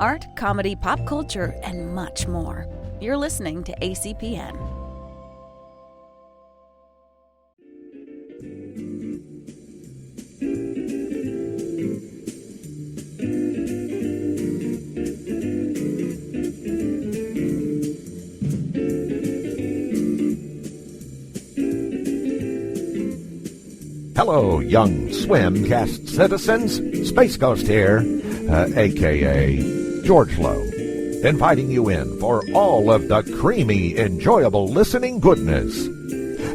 art, comedy, pop culture, and much more. You're listening to ACPN. Hello, young Swimcast citizens. Space Ghost here, a.k.a. George Lowe, inviting you in for all of the creamy, enjoyable listening goodness.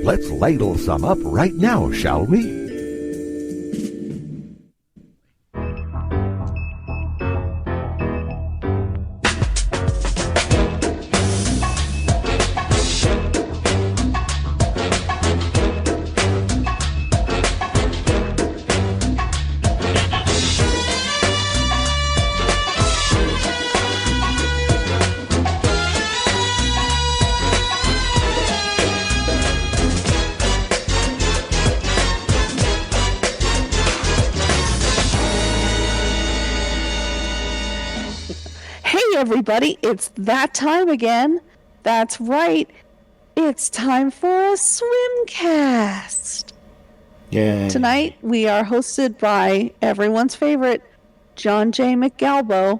Let's ladle some up right now, shall we? Everybody, it's that time again. That's right. It's time for a Swimcast. Yeah. Tonight we are hosted by everyone's favorite, John J. McGalbo.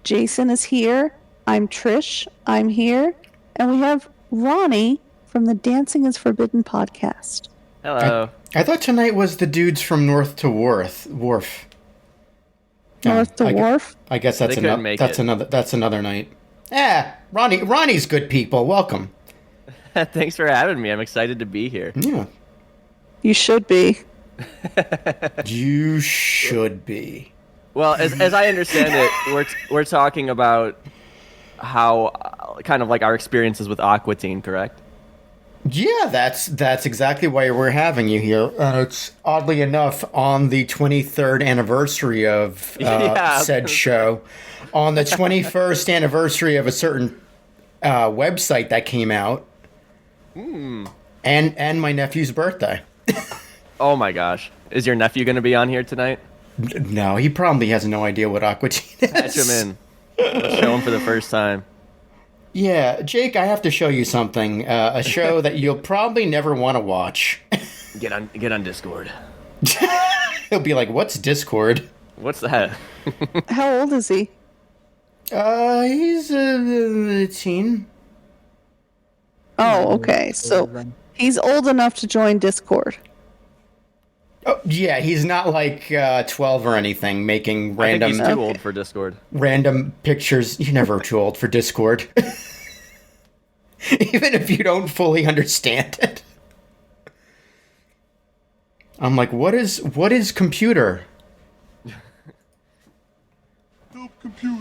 Jason is here. I'm Trish. I'm here. And we have Ronnie from the Dancing is Forbidden podcast. Hello. I thought tonight was the dudes from North to Wharf. North to Wharf? I guess that's another night. Ronnie's good people. Welcome. Thanks for having me. I'm excited to be here. Yeah. You should be. You should be. Well, as I understand it, we're talking about how kind of like our experiences with Aqua Teen, correct? Yeah, that's exactly why we're having you here. It's oddly enough on the 23rd anniversary of said show, on the 21st anniversary of a certain website that came out, and my nephew's birthday. Oh my gosh. Is your nephew going to be on here tonight? No, he probably has no idea what Aqua Teen is. Patch him in. Let's show him for the first time. Yeah, Jake, I have to show you something. A show that you'll probably never want to watch. Get on Discord. He'll be like, "What's Discord? What's that?" How old is he? He's a teen. Oh, okay. So he's old enough to join Discord. Oh, yeah, he's not like 12 or anything, making random... I think he's too old for Discord. Random pictures. You're never too old for Discord. Even if you don't fully understand it. I'm like, what is computer?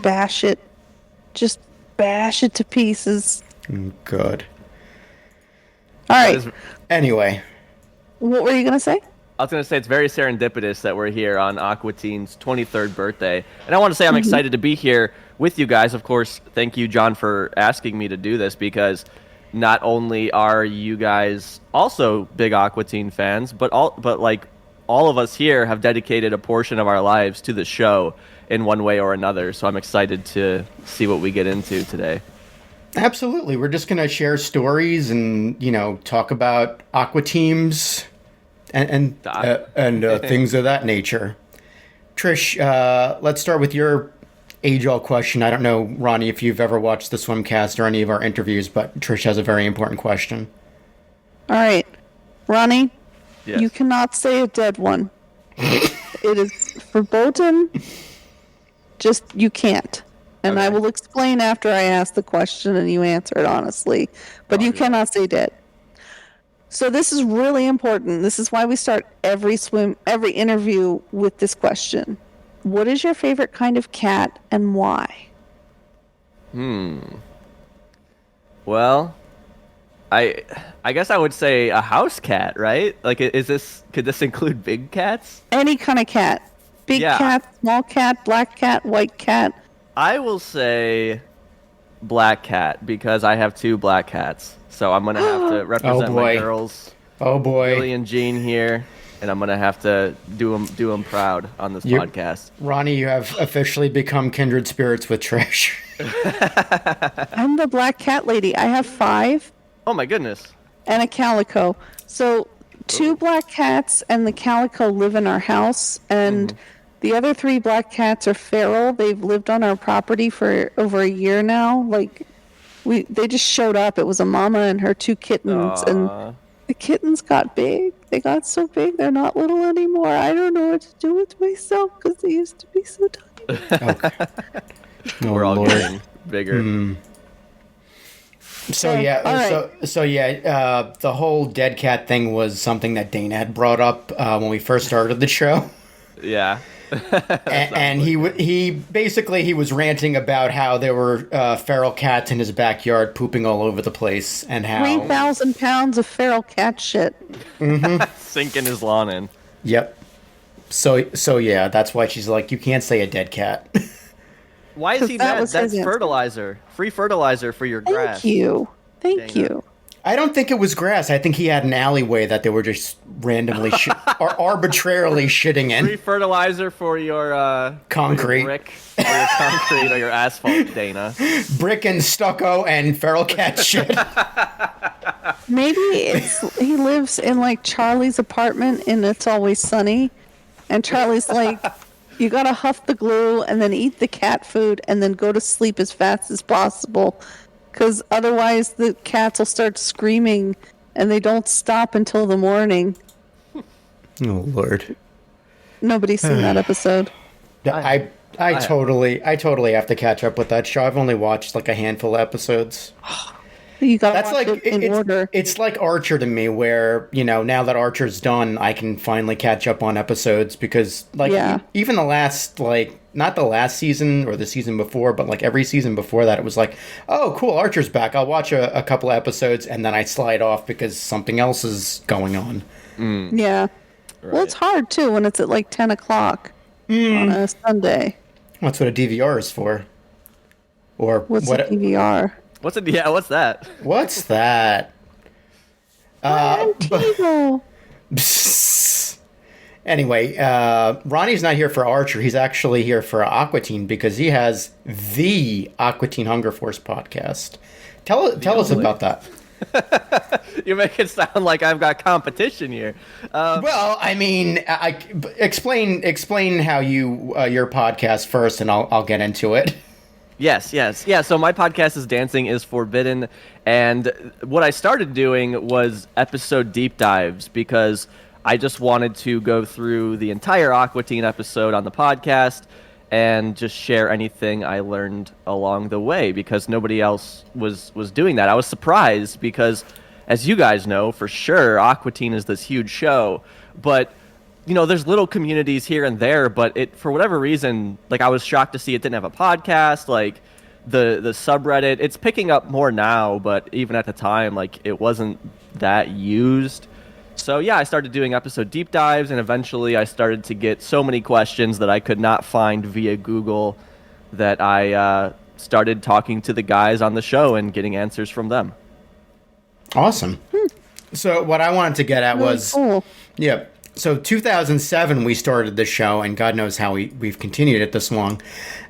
Bash it. Just bash it to pieces. Good. All right. Anyway. What were you going to say? I was going to say it's very serendipitous that we're here on Aqua Teen's 23rd birthday. And I want to say I'm excited to be here with you guys. Of course, thank you, John, for asking me to do this, because not only are you guys also big Aqua Teen fans, but all of us here have dedicated a portion of our lives to the show in one way or another. So I'm excited to see what we get into today. Absolutely. We're just going to share stories and, talk about Aqua teams and things of that nature. Trish, let's start with your age-old question. I don't know, Ronnie, if you've ever watched the Swimcast or any of our interviews, but Trish has a very important question. All right. Ronnie, yes. You cannot say a dead one. It is verboten. Just, you can't. And okay. I will explain after I ask the question and you answer it honestly. But you cannot say dead. So this is really important. This is why we start every interview with this question. What is your favorite kind of cat and why? Well, I guess I would say a house cat, right? Like, could this include big cats? Any kind of cat. Big cat, small cat, black cat, white cat. I will say black cat because I have two black cats. So I'm going to have to represent my girls. Oh, boy. Billy and Jean here. and I'm gonna have to do him proud on this podcast. Ronnie, you have officially become kindred spirits with Trish. I'm the black cat lady. I have 5. Oh my goodness. And a calico. So 2 black cats and the calico live in our house, and the other 3 black cats are feral. They've lived on our property for over a year now. Like, they just showed up. It was a mama and her 2 kittens, and the kittens got big. They got so big, they're not little anymore. I don't know what to do with myself because they used to be so tiny. Okay. We're all getting bigger. So the whole dead cat thing was something that Dana had brought up when we first started the show. Yeah. and he basically was ranting about how there were feral cats in his backyard pooping all over the place, and how 3,000 pounds of feral cat shit. Sinking his lawn in. Yep. So yeah, that's why she's like, you can't say a dead cat. Why is he mad? That's fertilizer. Free fertilizer for your grass. Thank you. Thank Dana. you. I don't think it was grass. I think he had an alleyway that they were just randomly or arbitrarily shitting in. Free fertilizer for your concrete, for your brick, or your concrete, or your asphalt, Dana. Brick and stucco and feral cat shit. Maybe he lives in like Charlie's apartment and It's Always Sunny, and Charlie's like, you gotta huff the glue and then eat the cat food and then go to sleep as fast as possible. Because otherwise the cats will start screaming and they don't stop until the morning. Oh, Lord. Nobody's seen that episode. I totally have to catch up with that show. I've only watched like a handful of episodes. You gotta watch it in order. It's like Archer to me, where, now that Archer's done, I can finally catch up on episodes, because even the last, not the last season or the season before, but like every season before that, it was like, oh, cool, Archer's back. I'll watch a couple of episodes and then I slide off because something else is going on. Yeah. Right. Well, it's hard too when it's at like 10 o'clock on a Sunday. That's what a DVR is for. Or what's a DVR? What's that? What's that? Anyway, Ronnie's not here for Archer. He's actually here for Aqua Teen, because he has the Aqua Teen Hunger Force podcast. Tell us about that. You make it sound like I've got competition here. Well, I mean, explain how your podcast first, and I'll get into it. Yes. Yeah, so my podcast is Dancing is Forbidden, and what I started doing was episode deep dives, because I just wanted to go through the entire Aqua Teen episode on the podcast and just share anything I learned along the way, because nobody else was doing that. I was surprised because, as you guys know, for sure, Aqua Teen is this huge show, but there's little communities here and there, but for whatever reason, like, I was shocked to see it didn't have a podcast. Like, the subreddit, it's picking up more now, but even at the time, like, it wasn't that used. So yeah, I started doing episode deep dives, and eventually I started to get so many questions that I could not find via Google that I started talking to the guys on the show and getting answers from them. Awesome. So what I wanted to get at was, cool. Yeah. So 2007 we started the show, and God knows how we've continued it this long.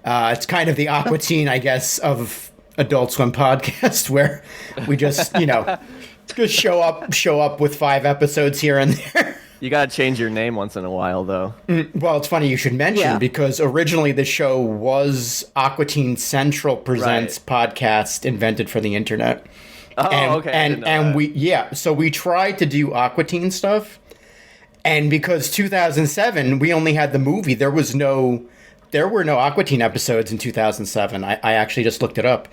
It's kind of the Aqua Teen, I guess, of Adult Swim podcast, where we just, just show up with 5 episodes here and there. You gotta change your name once in a while, though. Well, it's funny you should mention, because originally the show was Aqua Teen Central Presents podcast invented for the internet. Oh, okay. So we tried to do Aqua Teen stuff. And because 2007, we only had the movie, there were no Aqua Teen episodes in 2007. I actually just looked it up.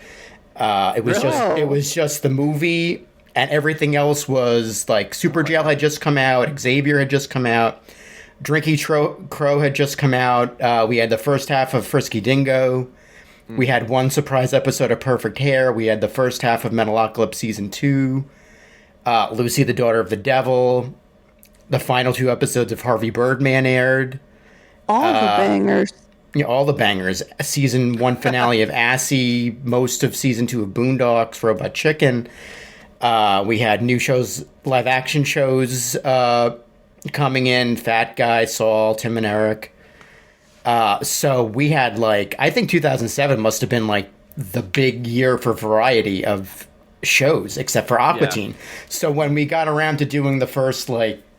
It was just the movie, and everything else was like Super Jail had just come out, Xavier had just come out, Drinky Crow had just come out. We had the first half of Frisky Dingo. We had one surprise episode of Perfect Hair. We had the first half of Metalocalypse Season 2. Lucy, the Daughter of the Devil. The final 2 episodes of Harvey Birdman aired. All the bangers. Yeah, all the bangers. Season 1 finale of Assy. Most of Season 2 of Boondocks, Robot Chicken. We had new shows, live action shows coming in, Fat Guy, Saul, Tim and Eric. So we had I think 2007 must have been the big year for variety of shows, except for Aqua Teen. So when we got around to doing the first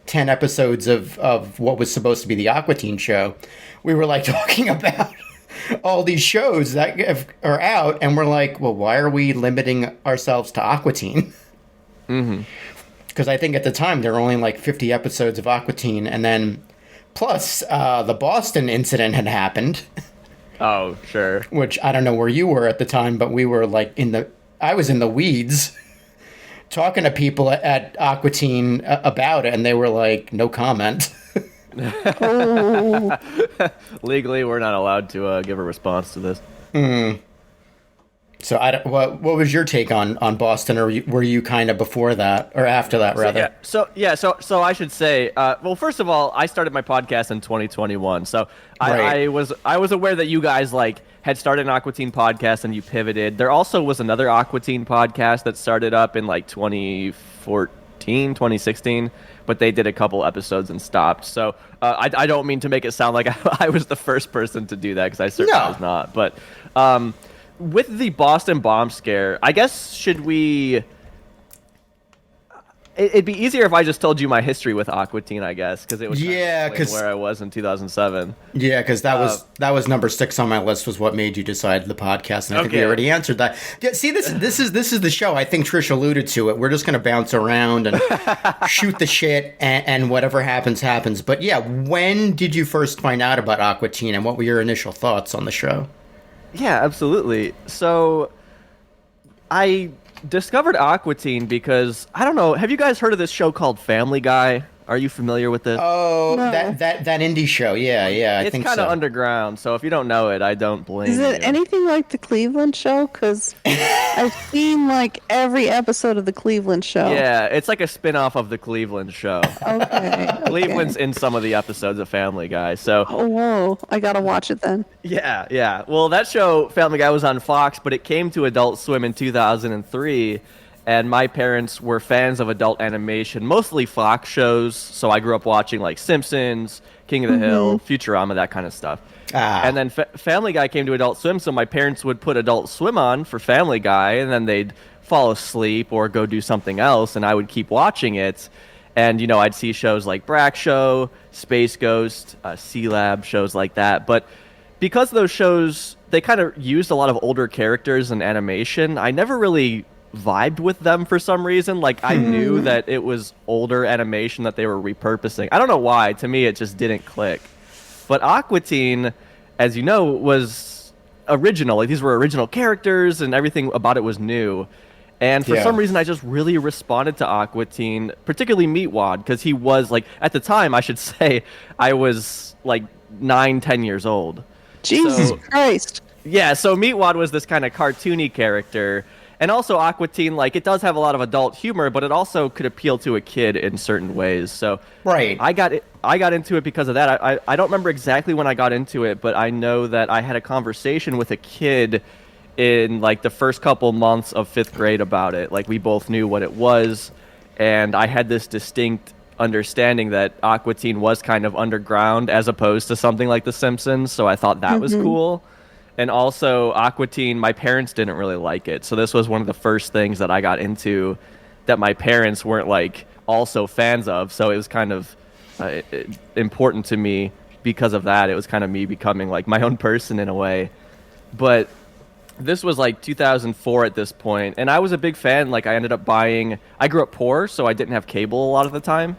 10 episodes of what was supposed to be the Aqua Teen show, we were talking about all these shows that are out, and we're well, why are we limiting ourselves to Aqua Teen? Mm-hmm. Because I think at the time there were only 50 episodes of Aqua Teen, and then plus the Boston incident had happened. Oh, sure. Which I don't know where you were at the time, but we were I was in the weeds talking to people at Aqua Teen about it, and they were no comment. Oh. Legally, we're not allowed to give a response to this. So what was your take on Boston, or were you kind of before that or after that, rather? So I should say, well, first of all, I started my podcast in 2021, so I was aware that you guys had started an Aqua Teen podcast and you pivoted. There also was another Aqua Teen podcast that started up in 2014, 2016, but they did a couple episodes and stopped. So I don't mean to make it sound like I was the first person to do that, because I certainly was not. But with the Boston bomb scare, I guess it'd be easier if I just told you my history with Aqua Teen, I guess, because it would explain where I was in 2007. Yeah, because that was number 6 on my list, was what made you decide the podcast, and I think we already answered that. Yeah, see, this is the show. I think Trish alluded to it. We're just going to bounce around and shoot the shit, and whatever happens, happens. But yeah, when did you first find out about Aqua Teen, and what were your initial thoughts on the show? Yeah, absolutely. So I discovered Aqua Teen because, I don't know, have you guys heard of this show called Family Guy? Are you familiar with this? Oh, no. that indie show. Yeah, I think so. It's kind of underground, so if you don't know it, I don't blame you. Is it anything like the Cleveland show? Because I've seen every episode of the Cleveland show. Yeah, it's like a spin-off of the Cleveland show. Okay. Cleveland's in some of the episodes of Family Guy, so... Oh, whoa. I gotta watch it then. Yeah. Well, that show, Family Guy, was on Fox, but it came to Adult Swim in 2003, and my parents were fans of adult animation, mostly Fox shows, so I grew up watching Simpsons, King of the Hill, Futurama, that kind of stuff. And then Family Guy came to Adult Swim, so my parents would put Adult Swim on for Family Guy, and then they'd fall asleep or go do something else, and I would keep watching it. And, I'd see shows like Brack Show, Space Ghost, C-Lab, shows like that. But because those shows, they kind of used a lot of older characters and animation, I never really vibed with them for some reason. I knew that it was older animation that they were repurposing. I don't know why. To me, it just didn't click. But Aqua Teen, as you know, was original. These were original characters, and everything about it was new. And for some reason, I just really responded to Aqua Teen, particularly Meatwad, because he was, at the time, I should say, I was, 9-10 years old. Jesus Christ. Yeah, so Meatwad was this kind of cartoony character. And also Aqua Teen, it does have a lot of adult humor, but it also could appeal to a kid in certain ways. So I got into it because of that. I don't remember exactly when I got into it, but I know that I had a conversation with a kid in the first couple months of 5th grade about it. We both knew what it was, and I had this distinct understanding that Aqua Teen was kind of underground as opposed to something like The Simpsons, so I thought that was cool. And also, Aqua Teen, my parents didn't really like it. So this was one of the first things that I got into that my parents weren't, also fans of. So it was kind of important to me because of that. It was kind of me becoming, my own person in a way. But this was, 2004 at this point. And I was a big fan. I ended up buying... I grew up poor, so I didn't have cable a lot of the time.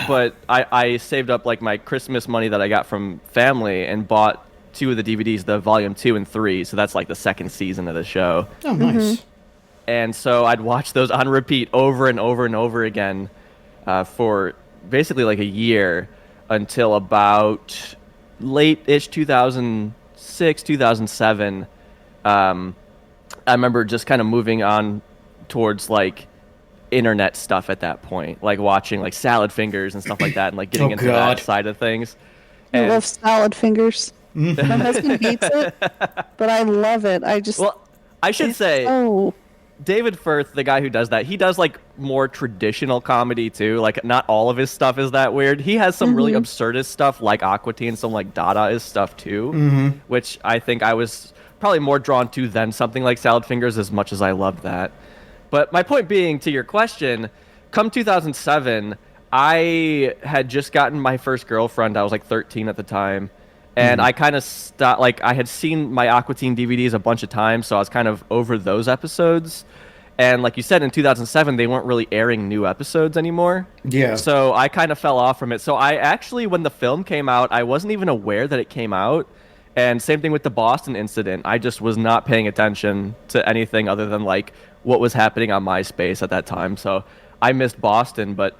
But I saved up, my Christmas money that I got from family and bought 2 of the DVDs, the volume 2 and 3, so that's the second season of the show. Oh, nice. And so I'd watch those on repeat over and over and over again for basically a year until about late-ish 2006, 2007. I remember just kind of moving on towards internet stuff at that point, watching Salad Fingers and stuff like that, and getting into that side of things. I love Salad Fingers. My husband hates it, but I love it. I should say, David Firth, the guy who does that, he does like more traditional comedy too. Like not all of his stuff is that weird. He has some really absurdist stuff like Aqua Teen, some like Dadaist stuff too, which I think I was probably more drawn to than something like Salad Fingers, as much as I loved that. But my point being, to your question, come 2007, I had just gotten my first girlfriend. I was like 13 at the time. And I kind of stopped, like, I had seen my Aqua Teen DVDs a bunch of times, so I was kind of over those episodes. And like you said, in 2007, they weren't really airing new episodes anymore. Yeah. So I kind of fell off from it. So I actually, when the film came out, I wasn't even aware that it came out. And same thing with the Boston incident. I just was not paying attention to anything other than, like, what was happening on MySpace at that time. So I missed Boston, but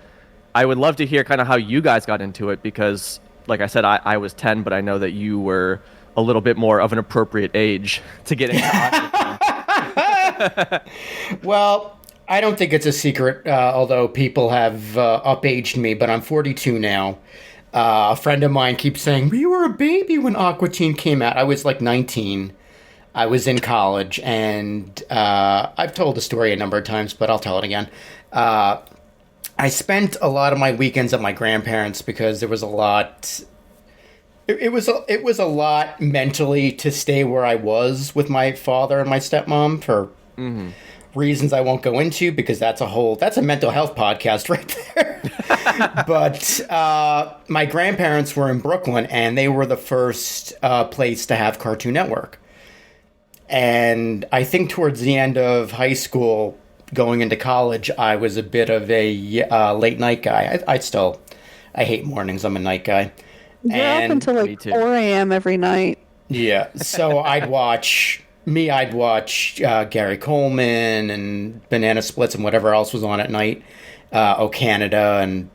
I would love to hear kind of how you guys got into it because, like I said, I was 10, but I know that you were a little bit more of an appropriate age to get into Aqua Teen. Well, I don't think it's a secret, although people have up-aged me, but I'm 42 now. A friend of mine keeps saying, you were a baby when Aqua Teen came out. I was like 19. I was in college, and I've told the story a number of times, but I'll tell it again. I spent a lot of my weekends at my grandparents' because there was a lot. It was a lot mentally to stay where I was with my father and my stepmom for reasons I won't go into because that's a mental health podcast right there. But my grandparents were in Brooklyn, and they were the first place to have Cartoon Network. And I think towards the end of high school, going into college, I was a bit of a late night guy. I hate mornings. I'm a night guy. You're up until like 4 a.m. every night. Yeah. So I'd watch Gary Coleman and Banana Splits and whatever else was on at night. Oh Canada and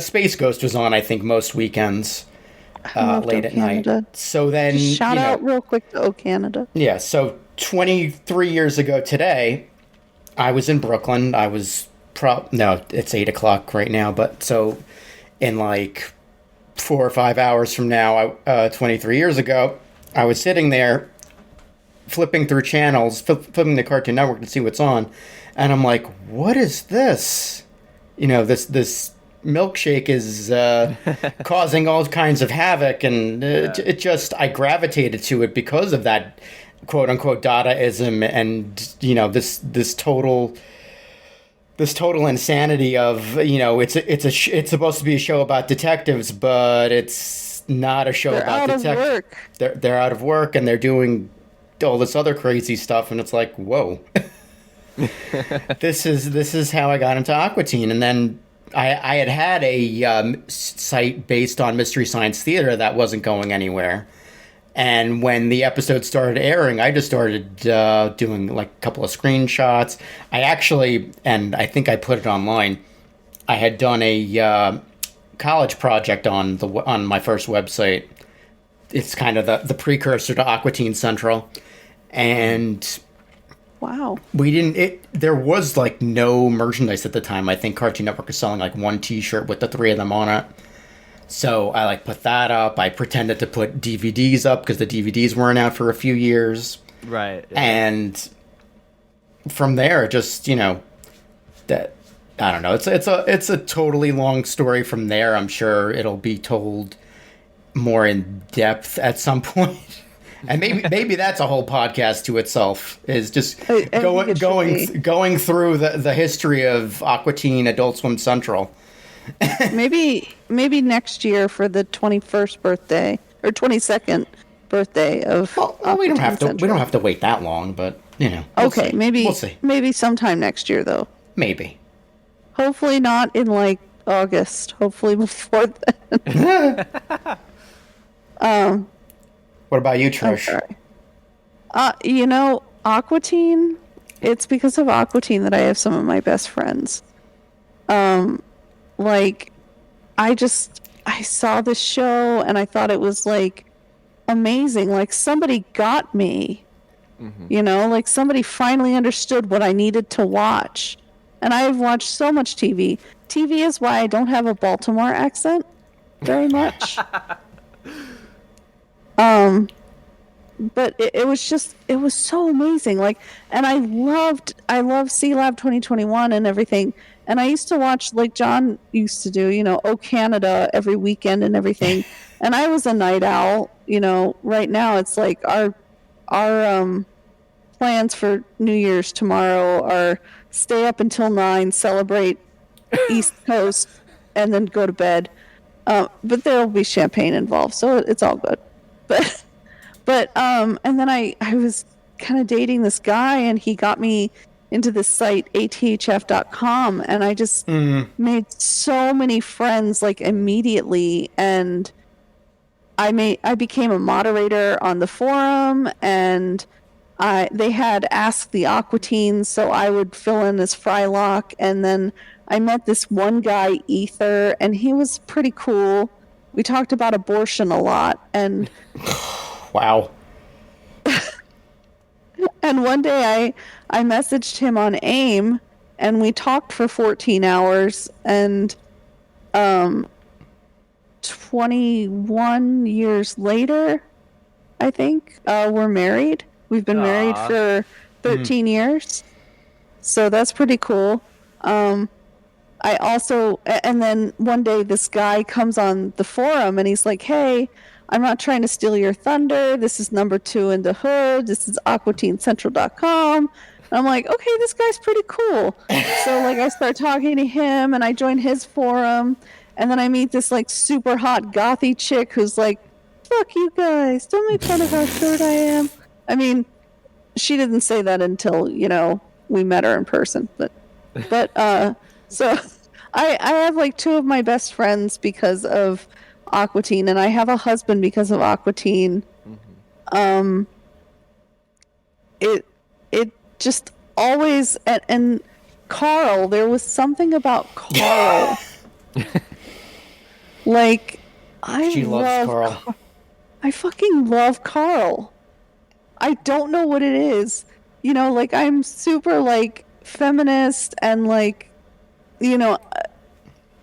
Space Ghost was on, I think, most weekends late at night. So then shout out real quick to Oh Canada. Yeah. So 23 years ago today, I was in Brooklyn. I was it's 8 o'clock right now, but so in like 4 or 5 hours from now, 23 years ago, I was sitting there flipping through channels, flipping the Cartoon Network to see what's on, and I'm like, what is this? This milkshake is causing all kinds of havoc, and I gravitated to it because of that quote unquote Dadaism and this total insanity of it's supposed to be a show about detectives, but it's not a show about detectives. They're out of work and they're doing all this other crazy stuff, and it's like, whoa. This is how I got into Aqua Teen. And then I had a site based on Mystery Science Theater that wasn't going anywhere. And when the episode started airing, I just started doing like a couple of screenshots. I think I put it online. I had done a college project on my first website. It's kind of the precursor to Aqua Teen Central. And wow, there was like no merchandise at the time. I think Cartoon Network was selling like one t-shirt with the three of them on it. So I like put that up. I pretended to put DVDs up because the DVDs weren't out for a few years. Right. Yeah. And from there, just, that, I don't know. It's a totally long story from there. I'm sure it'll be told more in depth at some point. And maybe that's a whole podcast to itself, is just going through the history of Aqua Teen Adult Swim Central. maybe next year for the 21st birthday or 22nd birthday of we don't have to wait that long, but okay, maybe we'll see. Maybe sometime next year though. Maybe. Hopefully not in like August. Hopefully before then. What about you, Trish? Aqua Teen. It's because of Aqua Teen that I have some of my best friends. I saw this show and I thought it was like amazing. Like somebody got me, like somebody finally understood what I needed to watch. And I have watched so much TV. TV is why I don't have a Baltimore accent very much. but it was so amazing. Like, and I love C Lab 2021 and everything. And I used to watch, like John used to do, Oh Canada every weekend and everything. And I was a night owl. Right now it's like our plans for New Year's tomorrow are stay up until 9, celebrate East Coast, and then go to bed. But there will be champagne involved, so it's all good. But and then I was kind of dating this guy, and he got me into this site athf.com, and I just made so many friends like immediately, and I became a moderator on the forum, and they had Ask the Aqua Teen, so I would fill in as Frylock, and then I met this one guy, Ether, and he was pretty cool. We talked about abortion a lot, and wow. And one day I messaged him on AIM, and we talked for 14 hours, and 21 years later, I think, we're married. We've been married for 13 years, so that's pretty cool. I also, and then one day this guy comes on the forum and he's like, hey, I'm not trying to steal your thunder. This is number 2 in the hood. This is aquateenscentral.com. And I'm like, okay, this guy's pretty cool. So like I start talking to him and I join his forum. And then I meet this like super hot gothy chick who's like, fuck you guys. Don't make fun of how short I am. I mean, she didn't say that until, we met her in person. But so I have like 2 of my best friends because of Aqua Teen, and I have a husband because of Aqua Teen. It just always, and Carl, there was something about Carl. Like, She loves Carl. I fucking love Carl. I don't know what it is. Like I'm super like feminist and like,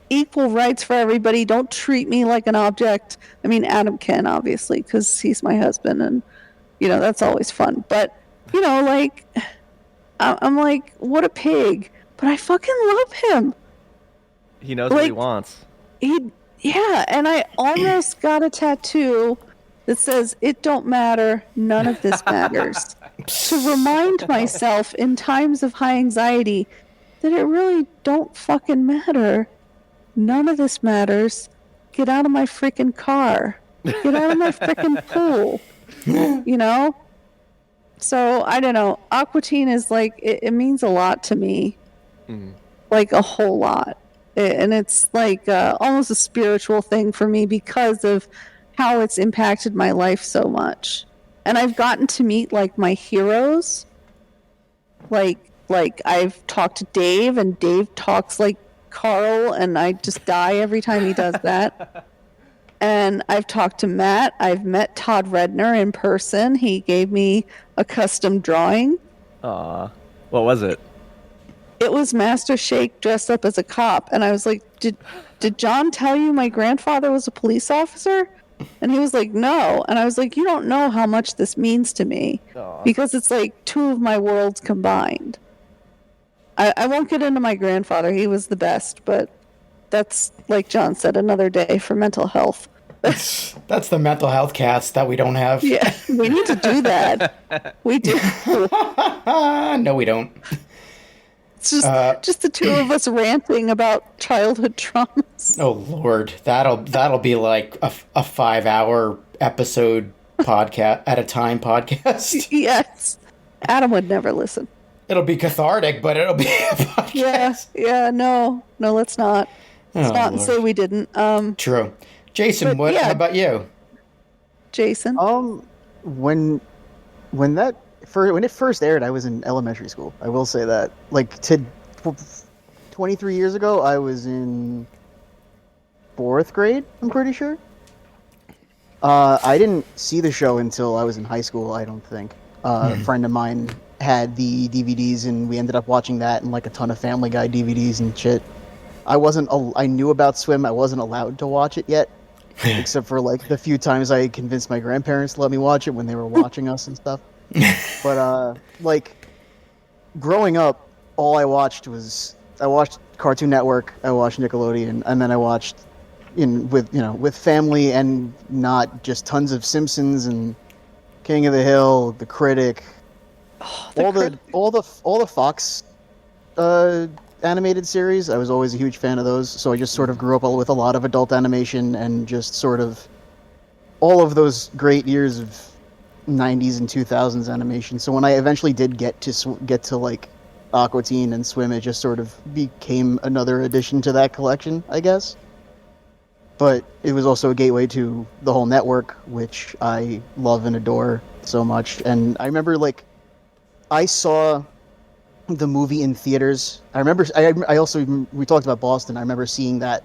equal rights for everybody. Don't treat me like an object. I mean, Adam can, obviously, because he's my husband, and, that's always fun. But, like, I'm like, what a pig. But I fucking love him. He knows what he wants. Yeah, and I almost got a tattoo that says, it don't matter, none of this matters. To remind myself in times of high anxiety that it really don't fucking matter. None of this matters. Get out of my freaking car. Get out of my freaking pool. So, I don't know. Aqua Teen is like, it means a lot to me. Like, a whole lot. And it's like almost a spiritual thing for me because of how it's impacted my life so much. And I've gotten to meet, like, my heroes. Like I've talked to Dave, and Dave talks like Carl, and I just die every time he does that. And I've talked to Matt. I've met Todd Redner in person. He gave me a custom drawing. Aw. What was it? It was Master Shake dressed up as a cop. And I was like, did John tell you my grandfather was a police officer? And he was like, no. And I was like, you don't know how much this means to me. Aww. Because it's like 2 of my worlds combined. I won't get into my grandfather. He was the best, but that's, like John said, another day for mental health. That's the mental health cast that we don't have. Yeah, we need to do that. We do. No, we don't. It's just the 2 of us ranting about childhood traumas. Oh Lord, that'll be like a 5-hour episode podcast at a time podcast. Yes, Adam would never listen. It'll be cathartic, but it'll be a podcast. Yeah, no, let's not. Let's not and say we didn't. True. Jason, how about you? Jason? When it first aired, I was in elementary school. I will say that. 23 years ago, I was in 4th grade, I'm pretty sure. I didn't see the show until I was in high school, I don't think. A friend of mine had the DVDs, and we ended up watching that and like a ton of Family Guy DVDs and shit. I knew about Swim. I wasn't allowed to watch it yet. except for like the few times I convinced my grandparents to let me watch it when they were watching us and stuff. But like growing up, all I watched Cartoon Network, I watched Nickelodeon, and then I watched with family and not just tons of Simpsons and King of the Hill, The Critic, all the Fox animated series. I was always a huge fan of those, so I just sort of grew up with a lot of adult animation and just sort of all of those great years of 90s and 2000s animation. So when I eventually did get to like Aqua Teen and Swim, it just sort of became another addition to that collection, I guess. But it was also a gateway to the whole network, which I love and adore so much. And I remember, like, I saw the movie in theaters. I remember, we talked about Boston. I remember seeing that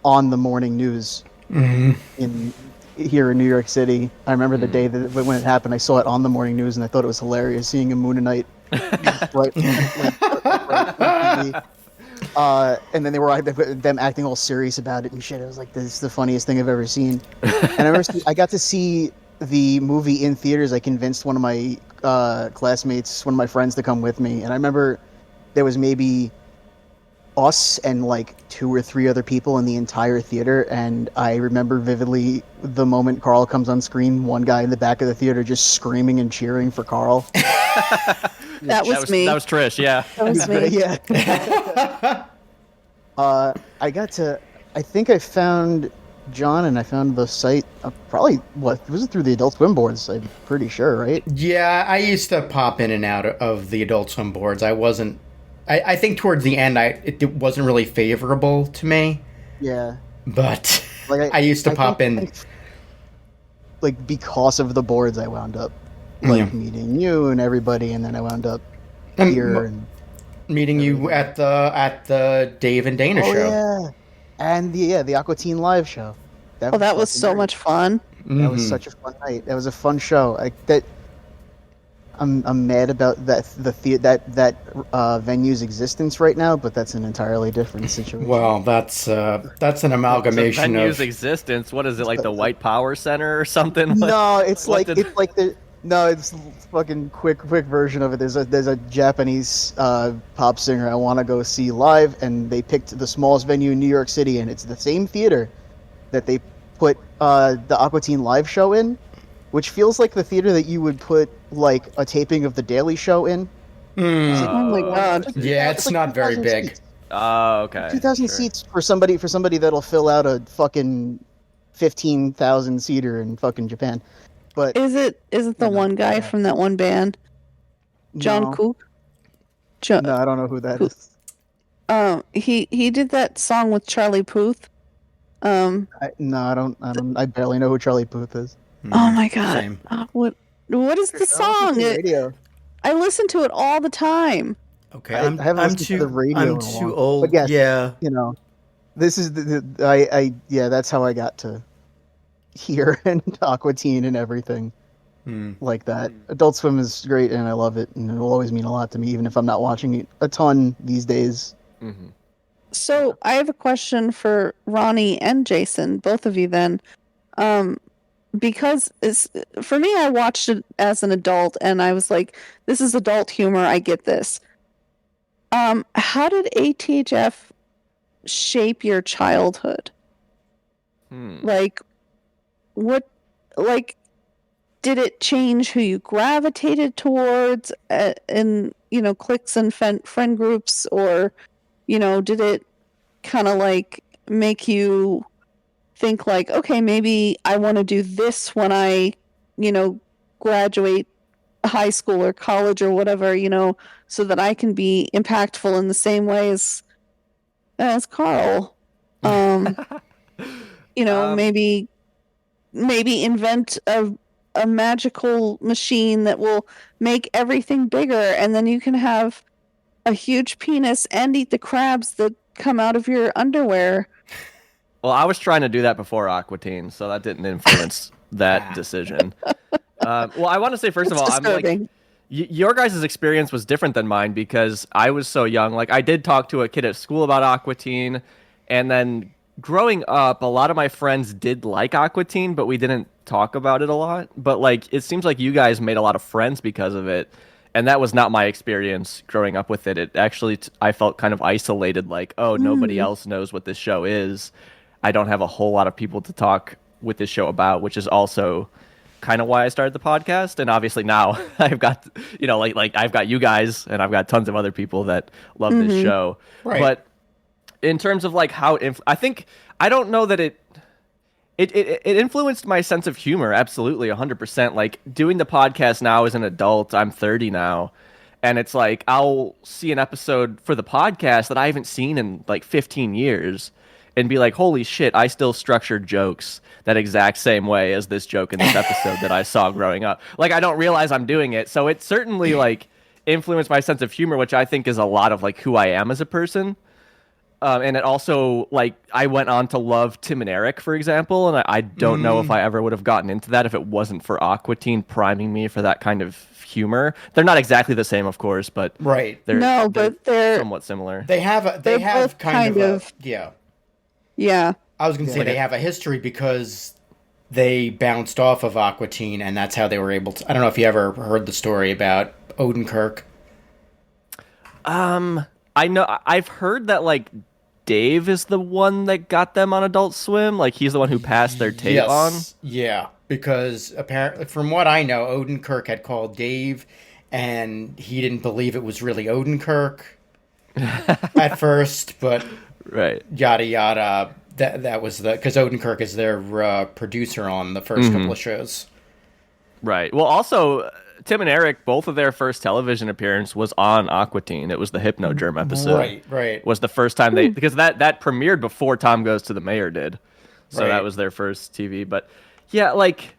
on the morning news here in New York City. I remember the day that when it happened, I saw it on the morning news, and I thought it was hilarious seeing a Moonanite right on TV. And then they were them acting all serious about it and shit. It was like, this is the funniest thing I've ever seen. And I remember I got to see the movie in theaters. I convinced one of my classmates, one of my friends, to come with me. And I remember there was maybe us and like 2 or 3 other people in the entire theater. And I remember vividly the moment Carl comes on screen, one guy in the back of the theater just screaming and cheering for Carl. That was me. That was Trish, yeah. That was me. Yeah. I think I found John, and I found the site probably, was it through the Adult Swim boards? I'm pretty sure, right? Yeah, I used to pop in and out of the Adult Swim boards. I think towards the end, it wasn't really favorable to me. Yeah. But like I used to pop in. Like, because of the boards, I wound up meeting you and everybody, and then I wound up here and meeting you at the Dave and Dana show. Yeah, and the Aqua Teen live show. That was so much fun. That was such a fun night. That was a fun show. I'm mad about that venue's existence right now, but that's an entirely different situation. Well, that's an amalgamation the venue's of existence. What is it, like the White Power Center or something? No, it's fucking quick version of it. There's a Japanese pop singer I want to go see live, and they picked the smallest venue in New York City, and it's the same theater that they put the Aqua Teen live show in, which feels like the theater that you would put like a taping of The Daily Show in. Oh my god! Yeah, it's not very big. Seats. Oh, okay. 2,000 seats for somebody that'll fill out a fucking 15,000 seater in fucking Japan. But Is it the one guy from that one band, John Cook? No, I don't know who that is. He did that song with Charlie Puth. I barely know who Charlie Puth is. Oh my god! Same. What is the song? Radio. I listen to it all the time. Okay, I haven't listened to the radio in a I'm while. too old. But yes, yeah. This is that's how I got to here and Aqua Teen and everything like that. Adult Swim is great and I love it, and it will always mean a lot to me, even if I'm not watching it a ton these days. Mm-hmm. So I have a question for Ronnie and Jason, both of you then. Because for me, I watched it as an adult and I was like, this is adult humor, I get this. How did ATHF shape your childhood? Like, what, like, did it change who you gravitated towards in, cliques and friend groups? Or, did it kind of like make you think like, okay, maybe I want to do this when I, graduate high school or college or whatever, so that I can be impactful in the same way as Carl. Maybe invent a magical machine that will make everything bigger, and then you can have a huge penis and eat the crabs that come out of your underwear. Well, I was trying to do that before Aqua Teen, so that didn't influence that decision. Well, I want to say, first of all, disturbing. I'm like, your guys' experience was different than mine because I was so young. Like, I did talk to a kid at school about Aqua Teen, and then growing up, a lot of my friends did like Aqua Teen, but we didn't talk about it a lot. But like, it seems like you guys made a lot of friends because of it, and that was not my experience growing up with it. It actually, I felt kind of isolated. Like, oh, nobody else knows what this show is. I don't have a whole lot of people to talk with this show about, which is also kind of why I started the podcast. And obviously now I've got, like I've got you guys, and I've got tons of other people that love this show. Right. But in terms of like how I don't know that it influenced my sense of humor. Absolutely, 100%. Like doing the podcast now as an adult, I'm 30 now, and it's like I'll see an episode for the podcast that I haven't seen in like 15 years and be like, holy shit, I still structure jokes that exact same way as this joke in this episode that I saw growing up. Like, I don't realize I'm doing it. So it certainly like influenced my sense of humor, which I think is a lot of like who I am as a person. And it also, like, I went on to love Tim and Eric, for example, and I don't know if I ever would have gotten into that if it wasn't for Aqua Teen priming me for that kind of humor. They're not exactly the same, of course, but they're somewhat similar. They have both kind of yeah. Yeah. I was going to say they have a history because they bounced off of Aqua Teen, and that's how they were able to. I don't know if you ever heard the story about Odenkirk. I know I've heard that like Dave is the one that got them on Adult Swim. Like he's the one who passed their tape on. Yeah, because apparently, from what I know, Odenkirk had called Dave, and he didn't believe it was really Odenkirk at first, but right, yada yada. That was because Odenkirk is their producer on the first couple of shows. Right. Well, also Tim and Eric, both of their first television appearance was on Aqua Teen. It was the Hypnoderm episode. Right. Was the first time because that premiered before Tom Goes to the Mayor did. So that was their first TV. But like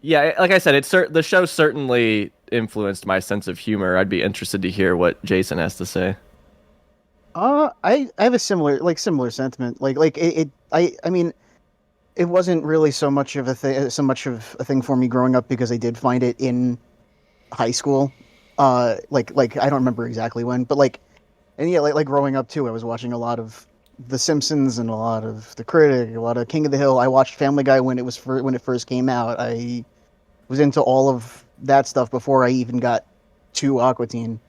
I said, the show certainly influenced my sense of humor. I'd be interested to hear what Jason has to say. I have a similar sentiment. I mean, it wasn't really so much of a thing for me growing up because I did find it in high school. I don't remember exactly when, but like growing up too, I was watching a lot of The Simpsons and a lot of The Critic, a lot of King of the Hill. I watched Family Guy when it first came out. I was into all of that stuff before I even got to Aqua Teen.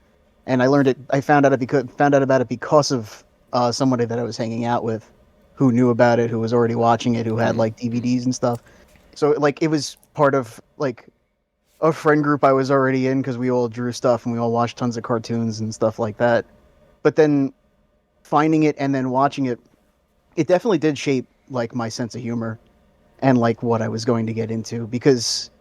And I found out about it because of somebody that I was hanging out with, who knew about it, who was already watching it, who had like DVDs and stuff. So like it was part of like a friend group I was already in because we all drew stuff and we all watched tons of cartoons and stuff like that. But then finding it and then watching it, it definitely did shape like my sense of humor and like what I was going to get into, because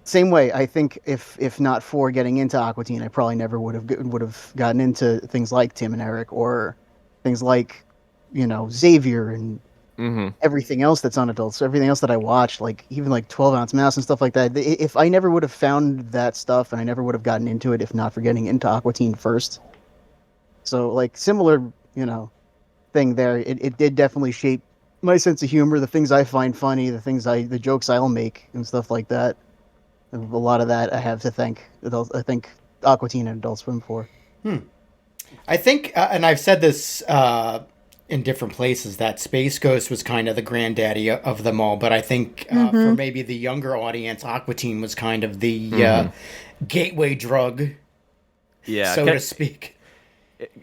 same way, I think if not for getting into Aqua Teen, I probably never would have gotten into things like Tim and Eric or things like, Xavier and everything else that's on adults. So everything else that I watched, like even like 12-Ounce Mouse and stuff like that. If I never would have found that stuff, and I never would have gotten into it if not for getting into Aqua Teen first. So like similar, thing there. It did definitely shape my sense of humor, the things I find funny, the jokes I'll make and stuff like that. A lot of that I have to thank Aqua Teen and Adult Swim for. I think, and I've said this in different places, that Space Ghost was kind of the granddaddy of them all. But I think for maybe the younger audience, Aqua Teen was kind of the gateway drug, so to speak.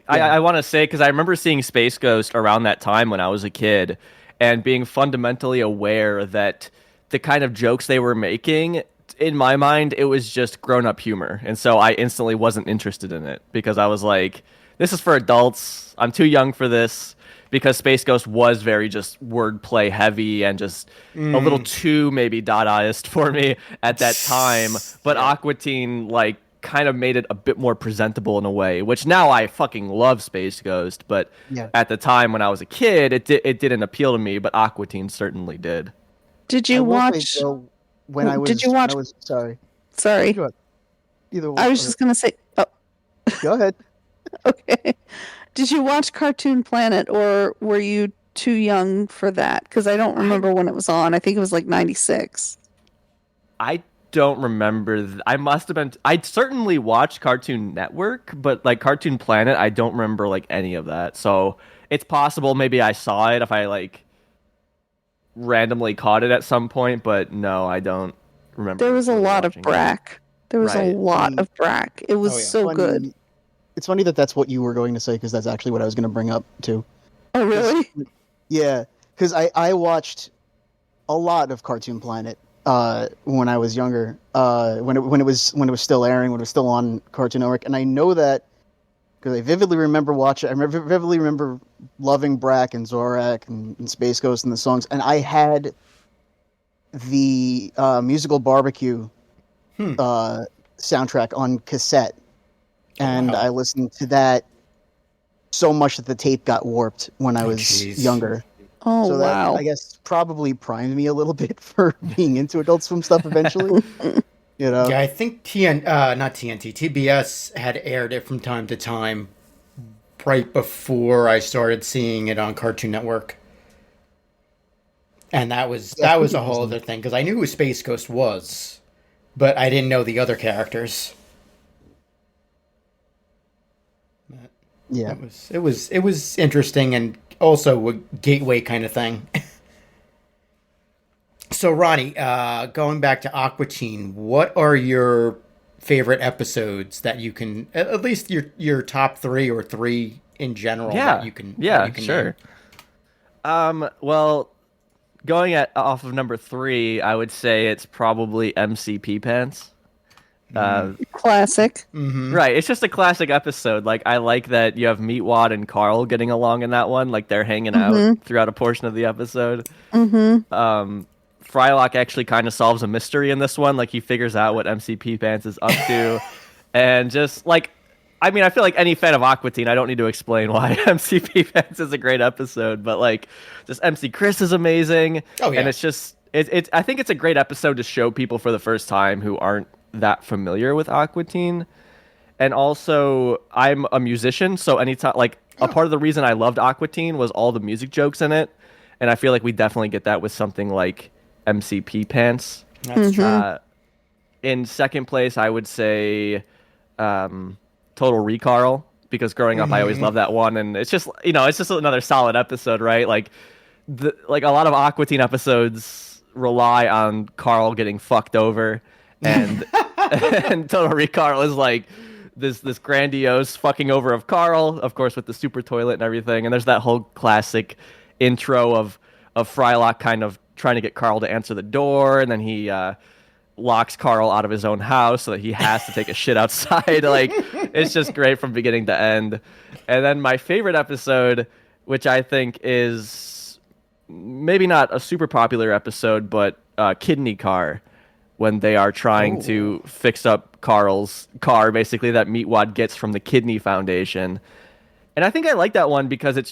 I want to say, because I remember seeing Space Ghost around that time when I was a kid and being fundamentally aware that the kind of jokes they were making, in my mind, it was just grown-up humor. And so I instantly wasn't interested in it because I was like, this is for adults. I'm too young for this, because Space Ghost was very just wordplay heavy and just a little too maybe Dadaist for me at that time. But Aqua Teen, like, kind of made it a bit more presentable in a way, which now I fucking love Space Ghost. But at the time when I was a kid, it didn't appeal to me, but Aqua Teen certainly did. Did you watch... Sorry. Either way. I was just going to say... Oh. Go ahead. Okay. Did you watch Cartoon Planet, or were you too young for that? Because I don't remember when it was on. I think it was like 96. I don't remember. I must have been. I certainly watched Cartoon Network, but like Cartoon Planet, I don't remember like any of that. So it's possible maybe I saw it if I like randomly caught it at some point, but no, I don't remember. There was a really lot of watching it. Brack. There was a Right. lot of Brack. It was Oh, yeah. so good. It's funny that that's what you were going to say, because that's actually what I was going to bring up too. Oh, really? Yeah, because I watched a lot of Cartoon Planet when I was younger, when it was still airing, when it was still on Cartoon Network, and I know that because I vividly remember watching. Vividly remember loving Brack and Zorak and Space Ghost and the songs, and I had the musical Barbecue soundtrack on cassette, and wow. I listened to that so much that the tape got warped when I was jeez. younger. Oh, So that, wow. I guess, probably primed me a little bit for being into Adult Swim stuff eventually. You know? Yeah, I think not TNT, TBS had aired it from time to time right before I started seeing it on Cartoon Network. And that was a whole other thing, because I knew who Space Ghost was, but I didn't know the other characters. Yeah. It was interesting and also a gateway kind of thing. So Ronnie, going back to Aqua Teen, what are your favorite episodes that you can, at least your top 3 or 3 in general, that you can sure. Well, going off of number 3, I would say it's probably MCP Pants. Classic. Right, it's just a classic episode. Like, I like that you have Meatwad and Carl getting along in that one. Like, they're hanging out throughout a portion of the episode. Frylock actually kind of solves a mystery in this one. Like, he figures out what MCP Pants is up to. And just, like, I mean, I feel like any fan of Aqua Teen, I don't need to explain why MCP Pants is a great episode. But, like, just MC Chris is amazing. Oh, yeah. And it's just, I think it's a great episode to show people for the first time who aren't that familiar with Aqua Teen. And also, I'm a musician, so anytime, like, a part of the reason I loved Aqua Teen was all the music jokes in it. And I feel like we definitely get that with something like MCP Pants. That's true. In second place, I would say Total Recall, because growing up, I always loved that one. And it's just, it's just another solid episode, right? Like a lot of Aqua Teen episodes rely on Carl getting fucked over. And and Total Recall is like this grandiose fucking over of Carl, of course, with the super toilet and everything. And there's that whole classic intro of Frylock kind of trying to get Carl to answer the door, and then he locks Carl out of his own house so that he has to take a shit outside. Like, it's just great from beginning to end. And then my favorite episode, which I think is maybe not a super popular episode, but Kidney Car, when they are trying to fix up Carl's car, basically, that Meatwad gets from the Kidney Foundation. And I think I like that one because it's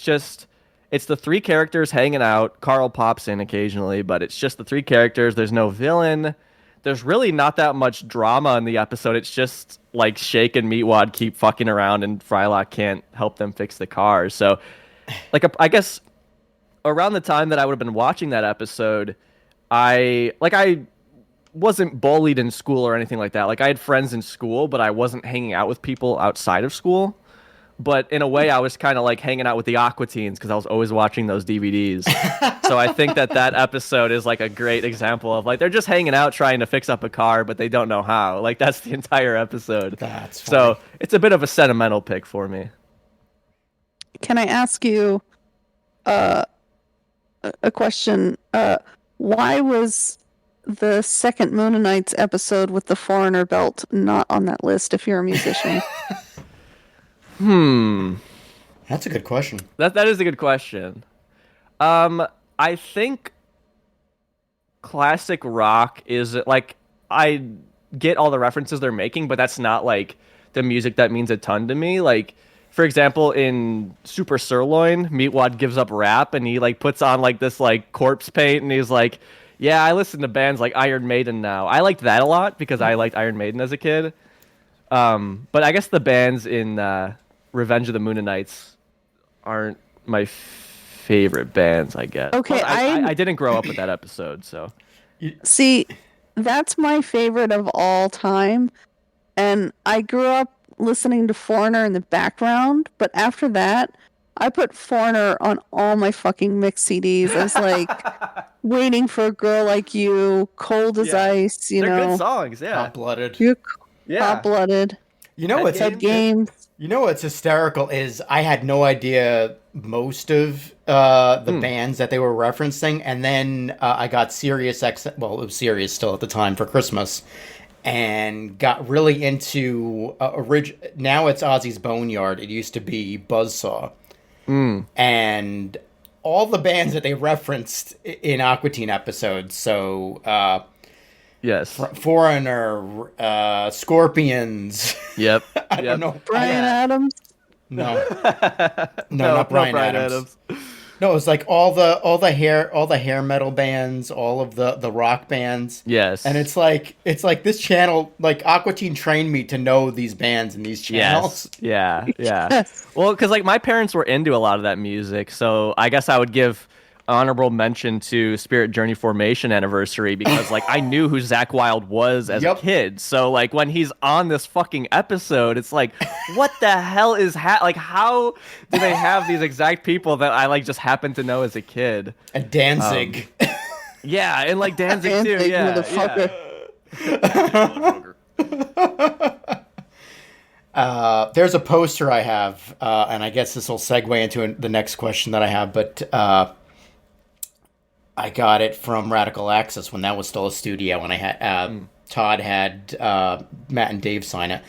the 3 characters hanging out. Carl pops in occasionally, but it's just the 3 characters. There's no villain. There's really not that much drama in the episode. It's just like Shake and Meatwad keep fucking around and Frylock can't help them fix the car. So, like, I guess around the time that I would have been watching that episode, I wasn't bullied in school or anything like that. Like, I had friends in school, but I wasn't hanging out with people outside of school. But in a way, I was kind of like hanging out with the Aqua Teens because I was always watching those DVDs. So I think that episode is like a great example of, like, they're just hanging out trying to fix up a car, but they don't know how. Like, that's the entire episode. That's funny. So it's a bit of a sentimental pick for me. Can I ask you a question? Why was the second Moonanites episode with the foreigner belt not on that list if you're a musician? That's a good question. That is a good question. I think classic rock is, like, I get all the references they're making, but that's not like the music that means a ton to me. Like, for example, in Super Sirloin, Meatwad gives up rap and he like puts on like this like corpse paint and he's like, yeah, I listen to bands like Iron Maiden now. I liked that a lot because I liked Iron Maiden as a kid. But I guess the bands in Revenge of the Moonanites aren't my favorite bands, I guess. Okay, well, I didn't grow up with that episode, so. See, that's my favorite of all time. And I grew up listening to Foreigner in the background, but after that, I put Foreigner on all my fucking mix CDs. I was like, Waiting for a Girl Like You, Cold as Ice, They're good songs, yeah. Hot-blooded. You're Yeah. Hot-blooded. You know what's Head Games. You know what's hysterical is I had no idea most of the bands that they were referencing, and then I got Sirius XM. Well, it was Sirius still at the time for Christmas, and got really into now it's Ozzy's Boneyard. It used to be Buzzsaw, and all the bands that they referenced in Aqua Teen episodes. So. Yes. Foreigner, Scorpions. Yep. I don't know. Bryan Adams. No, not Bryan Adams. No, it was like all the hair metal bands, all of the rock bands. Yes. And it's like this channel, like Aqua Teen trained me to know these bands and these channels. Yes. Yeah. Well, because like my parents were into a lot of that music, so I guess I would give honorable mention to Spirit Journey Formation Anniversary because like I knew who Zakk Wylde was as a kid. So like when he's on this fucking episode, it's like, what the hell is like how do they have these exact people that I like just happen to know as a kid? And Danzig. Yeah, and like Danzig too. Yeah. There's a poster I have, and I guess this will segue into the next question that I have, but I got it from Radical Access when that was still a studio, and I had Todd had Matt and Dave sign it.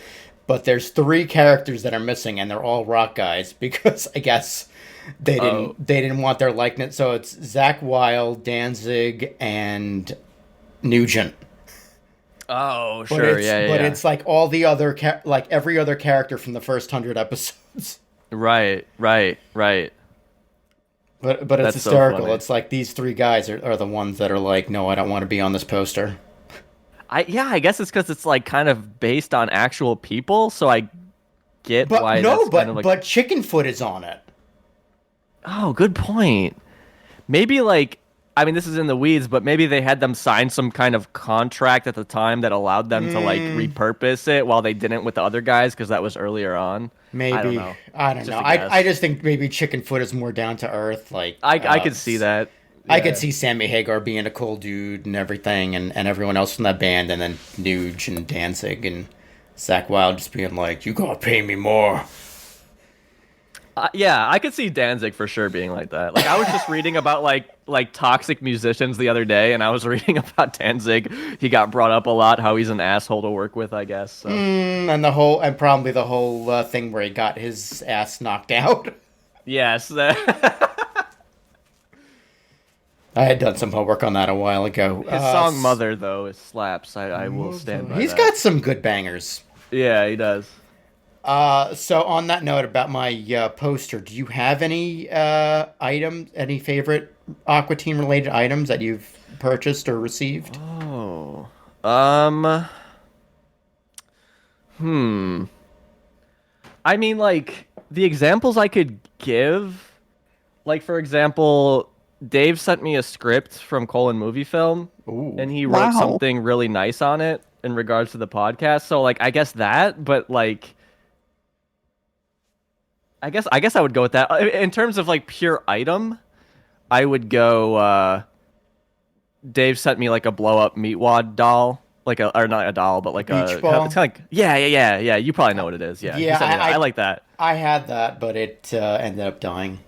But there's 3 characters that are missing, and they're all rock guys because I guess they didn't want their likeness. So it's Zakk Wylde, Danzig, and Nugent. Oh, sure, But it's like all the other like every other character from the first 100 episodes. Right. But it's That's hysterical. so it's like these 3 guys are the ones that are like, no, I don't want to be on this poster. I guess it's because it's like kind of based on actual people, so I get why. But Chickenfoot is on it. Oh, good point. Maybe like, I mean, this is in the weeds, but maybe they had them sign some kind of contract at the time that allowed them to like repurpose it while they didn't with the other guys because that was earlier on. Maybe. I don't know. I just think maybe Chickenfoot is more down to earth. Like I could see that. I could see Sammy Hagar being a cool dude and everything, and everyone else from that band, and then Nuge and Danzig and Zakk Wylde just being like, "You gotta pay me more." Yeah, I could see Danzig for sure being like that. Like I was just reading about like toxic musicians the other day, and I was reading about Danzig. He got brought up a lot, how he's an asshole to work with, I guess. So. And probably the whole thing where he got his ass knocked out. Yes. I had done some homework on that a while ago. His song "Mother" though is slaps. I will stand by. He's that. got some good bangers. Yeah, he does. So on that note about my poster, do you have any items, any favorite Aqua Teen related items that you've purchased or received? Oh. I mean, like, the examples I could give, like, for example, Dave sent me a script from Colon Movie Film, and he wrote something really nice on it in regards to the podcast. So, like, I guess that, but, like, I guess I would go with that. In terms of, like, pure item, I would go, Dave sent me, like, a blow-up Meatwad doll. Or not a doll, but like Beach a ball? it's kind of like yeah. You probably know what it is. Yeah, I like that. I had that, but it ended up dying.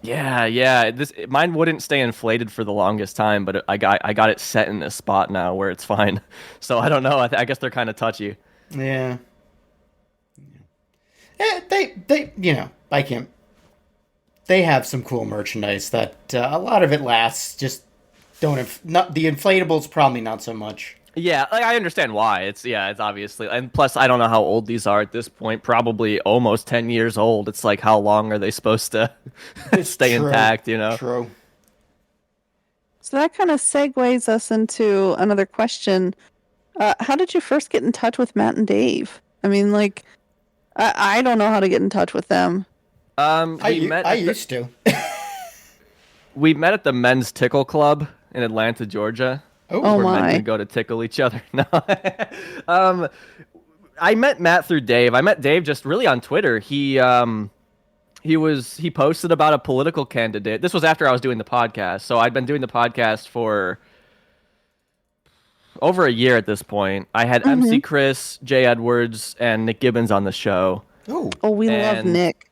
Yeah. Mine wouldn't stay inflated for the longest time, but I got it set in a spot now where it's fine. So I don't know. I guess they're kind of touchy. Yeah. They I can't. They have some cool merchandise that a lot of it lasts. Just not the inflatables. Probably not so much. Yeah, like I understand why. It's obviously, and plus I don't know how old these are at this point. Probably almost 10 years old. It's like how long are they supposed to stay intact? You know. True. So that kind of segues us into another question. How did you first get in touch with Matt and Dave? I mean, like, I don't know how to get in touch with them. I used to. We met at the Men's Tickle Club in Atlanta, Georgia. Oh We're meant my. to go to tickle each other. No. I met Matt through Dave. I met Dave just really on Twitter. He posted about a political candidate. This was after I was doing the podcast. So I'd been doing the podcast for over a year at this point. I had MC Chris, Jay Edwards, and Nick Gibbons on the show. Oh, Oh, we love And- Nick.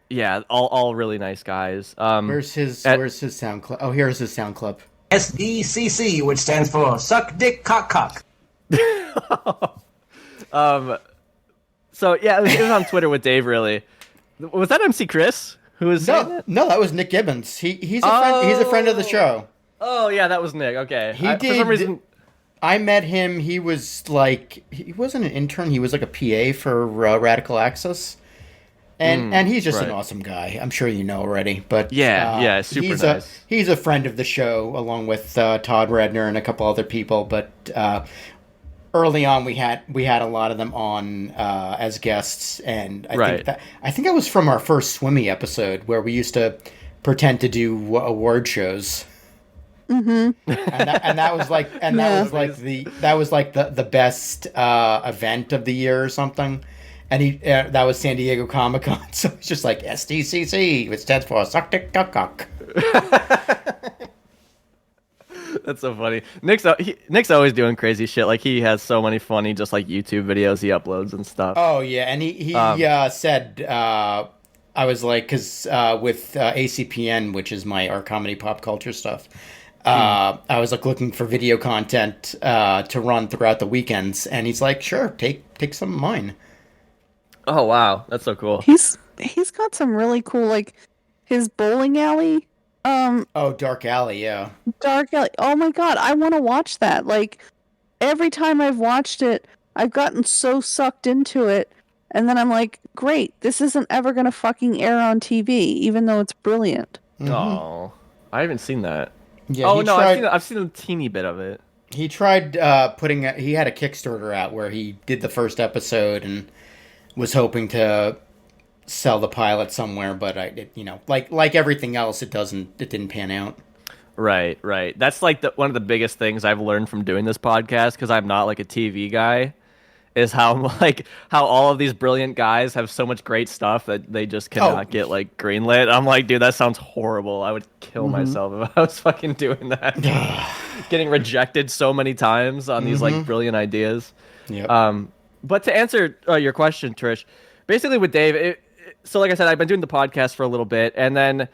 Yeah, all really nice guys. where's his sound clip? Oh, here's his sound clip. SDCC, which stands for Suck Dick Cock Cock. So yeah, it was on Twitter with Dave. Really, was that MC Chris who was saying No, that? no, that was Nick Gibbons. He's a friend of the show. Oh yeah, that was Nick. Okay, He For some did- reason, I met him. He was like, he wasn't an intern. He was like a PA for Radical Access, and he's just an right. awesome guy. I'm sure you know already. But Yeah, super he's nice. He's a friend of the show, along with Todd Redner and a couple other people. But early on, we had a lot of them on as guests, and I think that was from our first Swimmy episode where we used to pretend to do award shows. Mm-hmm. and that was like the best event of the year or something. And that was San Diego Comic-Con, so it's just like SDCC, which stands for Suck Dick Cock Cock. that's so funny. Nick's always doing crazy shit. Like he has so many funny just like YouTube videos he uploads and stuff. Oh yeah, and he said I was like, because with ACPN, which is our comedy pop culture stuff. I was like looking for video content to run throughout the weekends, and he's like, "Sure, take some of mine." Oh wow, that's so cool. He's got some really cool, like his bowling alley. Oh, Dark Alley, yeah. Dark Alley. Oh my god, I want to watch that. Like every time I've watched it, I've gotten so sucked into it, and then I'm like, great, this isn't ever gonna fucking air on TV, even though it's brilliant. Oh, I haven't seen that. Yeah, Oh no, I've seen a teeny bit of it. He tried he had a Kickstarter out where he did the first episode and was hoping to sell the pilot somewhere, but like everything else, it didn't pan out. Right. That's like one of the biggest things I've learned from doing this podcast, because I'm not like a TV guy, is how all of these brilliant guys have so much great stuff that they just cannot get like greenlit. I'm like, dude, that sounds horrible. I would kill myself if I was fucking doing that. Getting rejected so many times on these like brilliant ideas. Yep. But to answer your question, Trish, basically with Dave, so like I said, I've been doing the podcast for a little bit, and then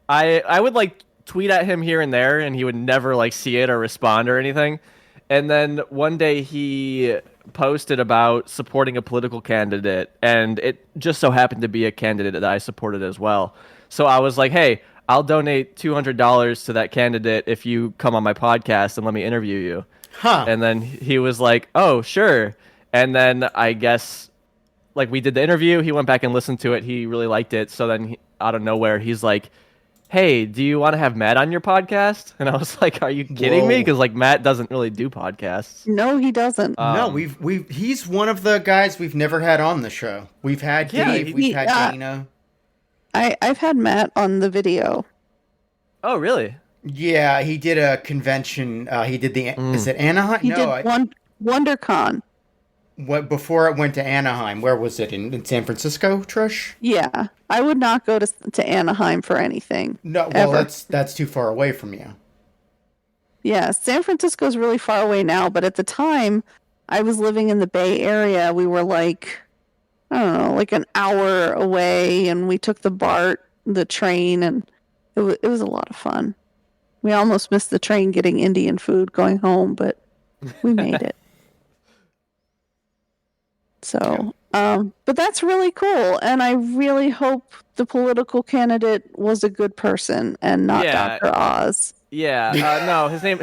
I would like tweet at him here and there, and he would never like see it or respond or anything. And then one day he posted about supporting a political candidate, and it just so happened to be a candidate that I supported as well. So I was like, hey, I'll donate $200 to that candidate if you come on my podcast and let me interview you. Huh. And then he was like, oh, sure. And then I guess like we did the interview, he went back and listened to it. He really liked it. So then out of nowhere, he's like, hey, do you want to have Matt on your podcast? And I was like, are you kidding me? Because like Matt doesn't really do podcasts. No, he doesn't. No, he's one of the guys we've never had on the show. We've had Dave, we've had Dana. I've had Matt on the video. Oh, really? Yeah, he did a convention. He did is it Anaheim? He did WonderCon. Before it went to Anaheim, where was it? In San Francisco, Trish? Yeah, I would not go to Anaheim for anything. No, well, ever. that's too far away from you. Yeah, San Francisco's really far away now, but at the time, I was living in the Bay Area. We were like, I don't know, like an hour away, and we took the train, and it was a lot of fun. We almost missed the train getting Indian food going home, but we made it. So, but that's really cool, and I really hope the political candidate was a good person and not Dr. Oz. Yeah, no, his name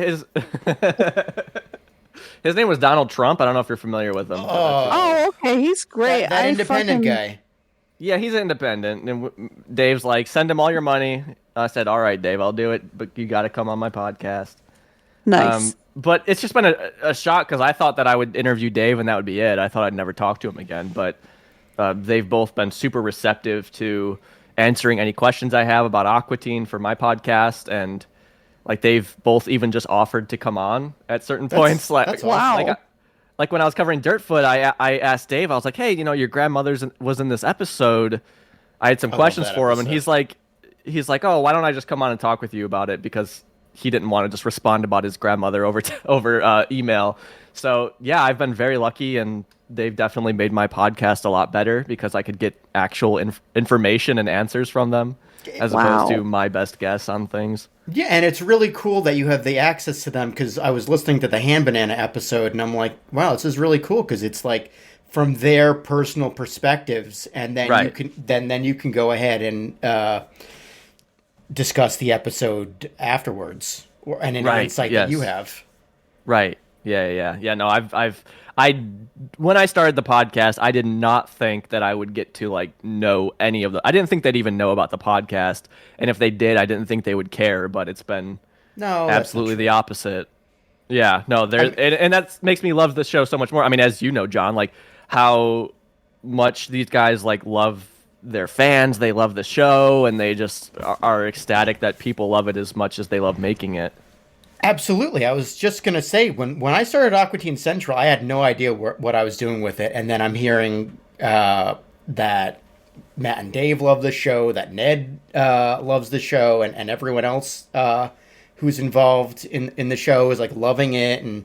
was Donald Trump. I don't know if you're familiar with him. Oh, okay, he's great. That independent guy. Yeah, he's independent, and Dave's like, send him all your money. I said, all right, Dave, I'll do it, but you got to come on my podcast. Nice. But it's just been a shock, because I thought that I would interview Dave and that would be it. I thought I'd never talk to him again, but they've both been super receptive to answering any questions I have about Aqua Teen for my podcast, and Like they've both even just offered to come on at certain points. Like, that's wow. Like when I was covering Dirtfoot, I asked Dave, I was like, hey, your grandmother was in this episode. I had some questions for him, and he's like, oh, why don't I just come on and talk with you about it? Because he didn't want to just respond about his grandmother over email. So yeah, I've been very lucky, and they've definitely made my podcast a lot better because I could get actual information and answers from them, as opposed to my best guess on things. Yeah, and it's really cool that you have the access to them, because I was listening to the Hand Banana episode, and I'm like, wow, this is really cool, because it's like from their personal perspectives, and then you can go ahead and discuss the episode afterwards, and an insight that you have. Right. Yeah. No, when I started the podcast, I did not think that I would get to like know any of I didn't think they'd even know about the podcast, and if they did, I didn't think they would care. But it's been absolutely the opposite. Yeah, no, and that makes me love the show so much more. I mean, as you know, John, like how much these guys like love their fans, they love the show, and they just are ecstatic that people love it as much as they love making it. Absolutely. I was just going to say, when I started Aqua Teen Central, I had no idea what I was doing with it. And then I'm hearing that Matt and Dave love the show, that Ned loves the show, and everyone else who's involved in the show is like loving it. And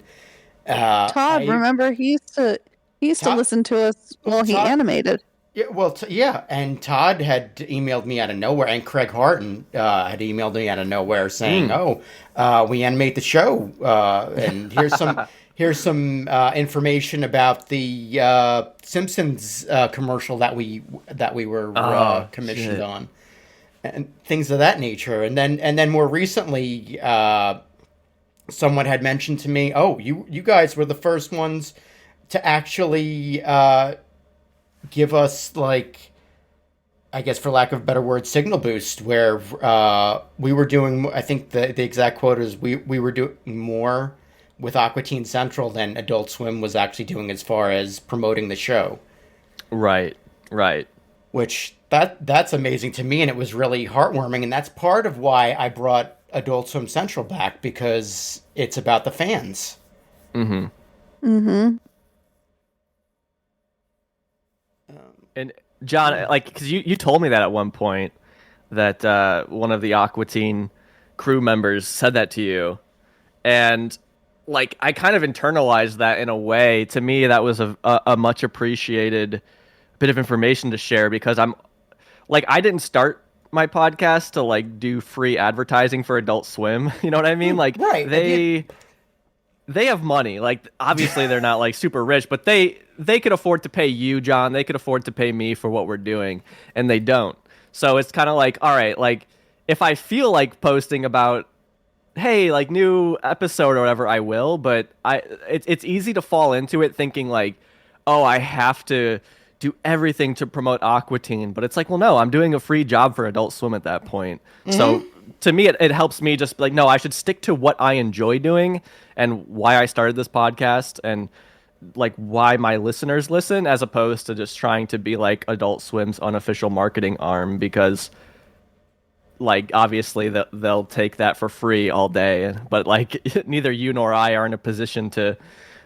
Todd, remember, he used to listen to us while he animated. Yeah, well, and Todd had emailed me out of nowhere, and Craig Harton had emailed me out of nowhere saying, we animate the show, and here's some information about the Simpsons commercial that we were commissioned on, and things of that nature. And then more recently, someone had mentioned to me, you guys were the first ones to actually give us, like, I guess for lack of a better word, signal boost, where we were doing, I think the exact quote is we were doing more with Aqua Teen Central than Adult Swim was actually doing as far as promoting the show. Right. Which that's amazing to me, and it was really heartwarming, and that's part of why I brought Adult Swim Central back, because it's about the fans. And John, like, because you told me that at one point, that one of the Aqua Teen crew members said that to you, and like I kind of internalized that in a way. To me, that was a much appreciated bit of information to share, because I'm like, I didn't start my podcast to like do free advertising for Adult Swim. You know what I mean? Like, they have money. Like, obviously they're not like super rich, but they could afford to pay you, John. They could afford to pay me for what we're doing, and they don't. So it's kind of like, all right, like if I feel like posting about, hey, like new episode or whatever, I will. But it's easy to fall into it thinking like, oh, I have to do everything to promote Aqua Teen. But it's like, well, no, I'm doing a free job for Adult Swim at that point. So to me, it helps me just be like, no, I should stick to what I enjoy doing and why I started this podcast, and like why my listeners listen, as opposed to just trying to be like Adult Swim's unofficial marketing arm, because like obviously they'll take that for free all day, but like neither you nor I are in a position to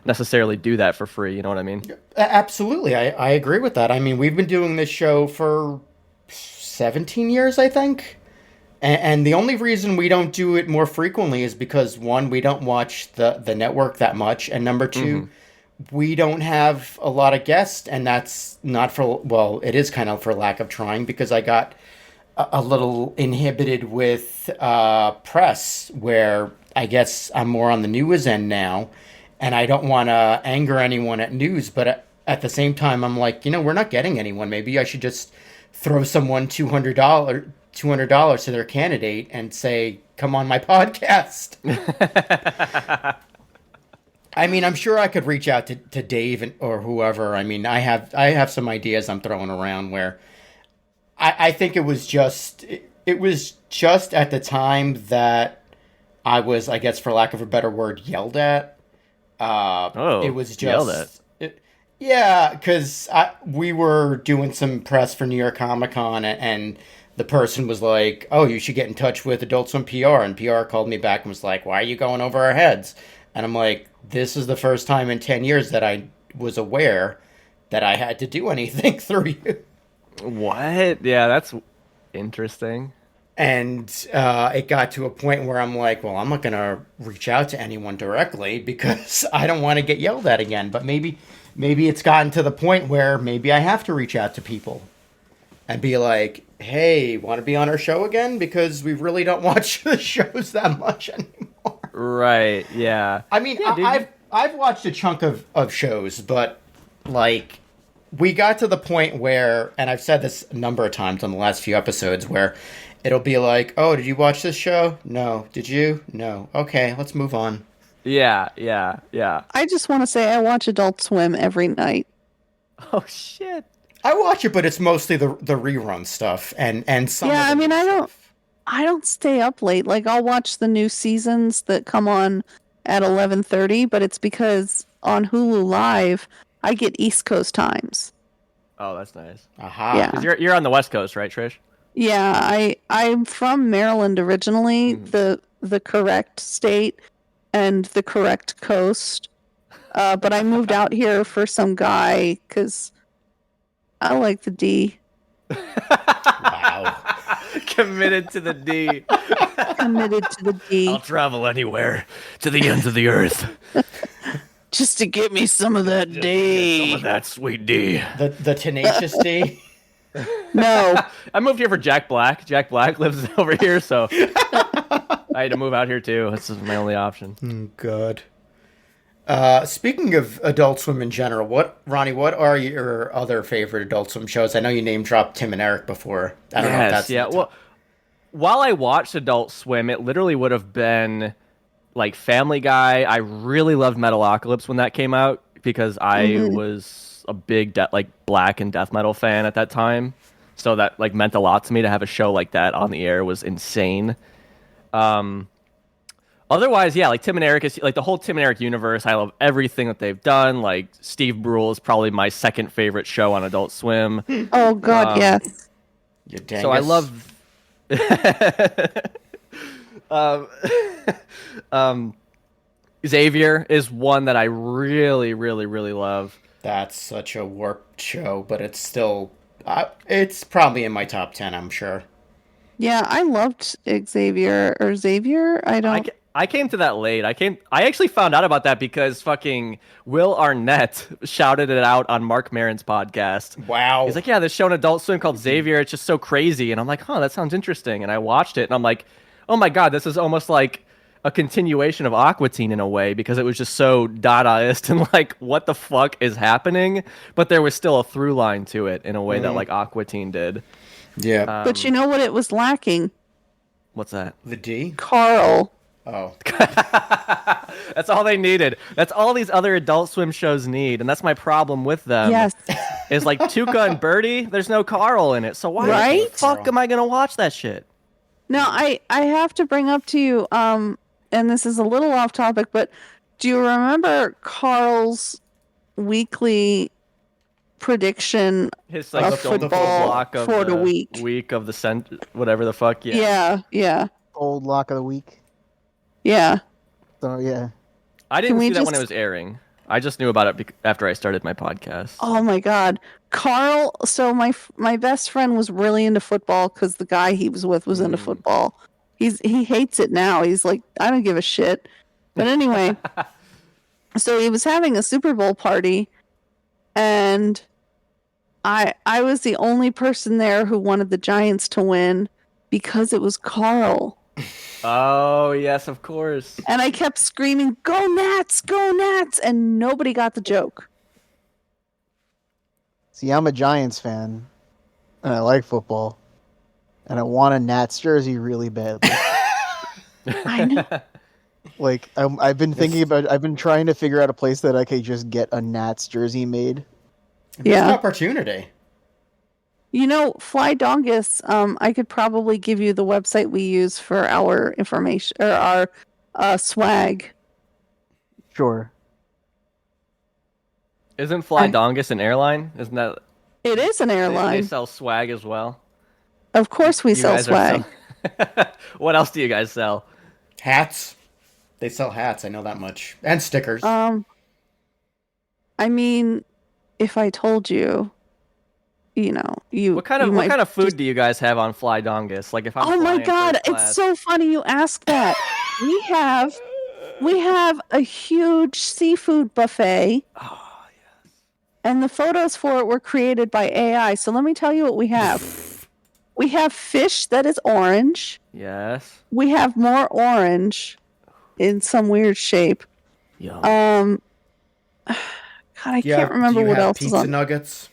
necessarily do that for free. You know what I mean? Absolutely. I agree with that. I mean, we've been doing this show for 17 years, I think. And the only reason we don't do it more frequently is because, one, we don't watch the network that much, and number two, we don't have a lot of guests, and that's not for, well, it is kind of for lack of trying, because I got a little inhibited with press, where I guess I'm more on the news end now, and I don't want to anger anyone at news, but at the same time, I'm like, we're not getting anyone. Maybe I should just throw someone $200 to their candidate and say, come on my podcast. I mean, I'm sure I could reach out to Dave or whoever. I mean, I have some ideas I'm throwing around where I think it was just at the time that I was, I guess for lack of a better word, yelled at. It was just yelled at. Yeah, because we were doing some press for New York Comic Con, and the person was like, "Oh, you should get in touch with Adult Swim PR," and PR called me back and was like, "Why are you going over our heads?" And I'm like, "This is the first time in 10 years that I was aware that I had to do anything through you." What? Yeah, that's interesting. And it got to a point where I'm like, well, I'm not going to reach out to anyone directly because I don't want to get yelled at again. But maybe it's gotten to the point where maybe I have to reach out to people and be like, hey, want to be on our show again? Because we really don't watch the shows that much anymore. Right, yeah. I mean, Yeah, I've watched a chunk of shows, but like we got to the point where, and I've said this a number of times on the last few episodes, where it'll be like, oh, did you watch this show? No. Did you? No. Okay, let's move on. Yeah. I just want to say I watch Adult Swim every night. Oh, shit. I watch it, but it's mostly the rerun stuff and some. Yeah, of the I mean, new stuff. I don't stay up late. Like I'll watch the new seasons that come on at 11:30, but it's because on Hulu Live I get East Coast times. Oh, that's nice. Aha. Yeah. 'Cause you're on the West Coast, right, Trish? Yeah, I'm from Maryland originally, the correct state and the correct coast. But I moved out here for some guy because I like the D. Wow. Committed to the D. Committed to the D. I'll travel anywhere to the ends of the earth. Just to get me some of that D. Some of that sweet D. The tenacious D. No. I moved here for Jack Black. Jack Black lives over here, so I had to move out here too. This is my only option. Good. Speaking of Adult Swim in general, Ronnie, what are your other favorite Adult Swim shows? I know you name dropped Tim and Eric before. I don't know if that's yeah. Well, while I watched Adult Swim, it literally would have been like Family Guy. I really loved Metalocalypse when that came out because I was a big black and death metal fan at that time. So that like meant a lot to me to have a show like that on the air was insane. Otherwise, yeah, like Tim and Eric is like the whole Tim and Eric universe. I love everything that they've done. Like Steve Brule is probably my second favorite show on Adult Swim. Oh God, yes. You dangus. So I love. Xavier is one that I really, really, really love. That's such a warped show, but it's still, it's probably in my top 10, I'm sure. Yeah, I loved Xavier or Xavier. I came to that late. I actually found out about that because fucking Will Arnett shouted it out on Mark Maron's podcast. Wow. He's like, yeah, this show on Adult Swim called Xavier. It's just so crazy. And I'm like, huh, that sounds interesting. And I watched it and I'm like, oh my God, this is almost like a continuation of Aqua Teen in a way because it was just so Dadaist and like, what the fuck is happening? But there was still a through line to it in a way that like Aqua Teen did. Yeah. But you know what it was lacking? What's that? The D? Carl. Oh. That's all they needed. That's all these other Adult Swim shows need, and that's my problem with them. Yes. Is like Tuca and Birdie, there's no Carl in it. So why Right? the fuck am I gonna watch that shit? Now I have to bring up to you, and this is a little off topic, but do you remember Carl's weekly prediction His of football block of for the week? Week of the whatever the fuck. Yeah. Old lock of the week. Yeah. So yeah. I didn't Can we see that when just- it was airing. I just knew about it after I started my podcast. Oh my God, Carl! So my best friend was really into football because the guy he was with was into football. He hates it now. He's like, I don't give a shit. But anyway, so he was having a Super Bowl party, and I was the only person there who wanted the Giants to win because it was Carl. Oh yes, of course. And I kept screaming, "Go Nats! Go Nats!" And nobody got the joke. See, I'm a Giants fan, and I like football, and I want a Nats jersey really badly. I know. Like I've been thinking about. I've been trying to figure out a place that I could just get a Nats jersey made. Yeah. It's an opportunity. You know, Fly Dongus, I could probably give you the website we use for our information or our swag. Sure. Isn't Fly Dongus an airline? Isn't that? It is an They airline. sell swag as well. Of course we You sell guys are swag. What else do you guys sell? Hats. They sell hats. I know that much, and stickers. I mean, if I told you, you What kind of food do you guys have on Fly Dongus? Like if I'm Oh my flying God, first class- it's so funny you ask that. We have a huge seafood buffet. Oh, yes. And the photos for it were created by AI. So let me tell you what we have. We have fish that is orange. Yes. We have more orange in some weird shape. Yum. God, I can't remember do you what have else is pizza on. nuggets?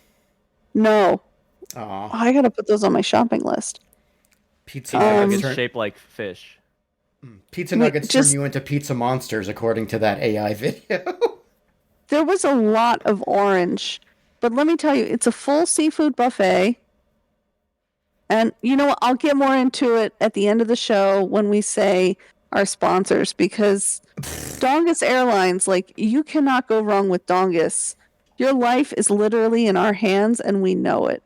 No. Aw. Oh, I gotta put those on my shopping list. Pizza Nuggets nuggets. shaped like fish. Pizza nuggets turn you into pizza monsters, according to that AI video. There was a lot of orange, but let me tell you, it's a full seafood buffet. And you know what? I'll get more into it at the end of the show when we say our sponsors, because Dongus Airlines, like, you cannot go wrong with Dongus. Your life is literally in our hands, and we know it.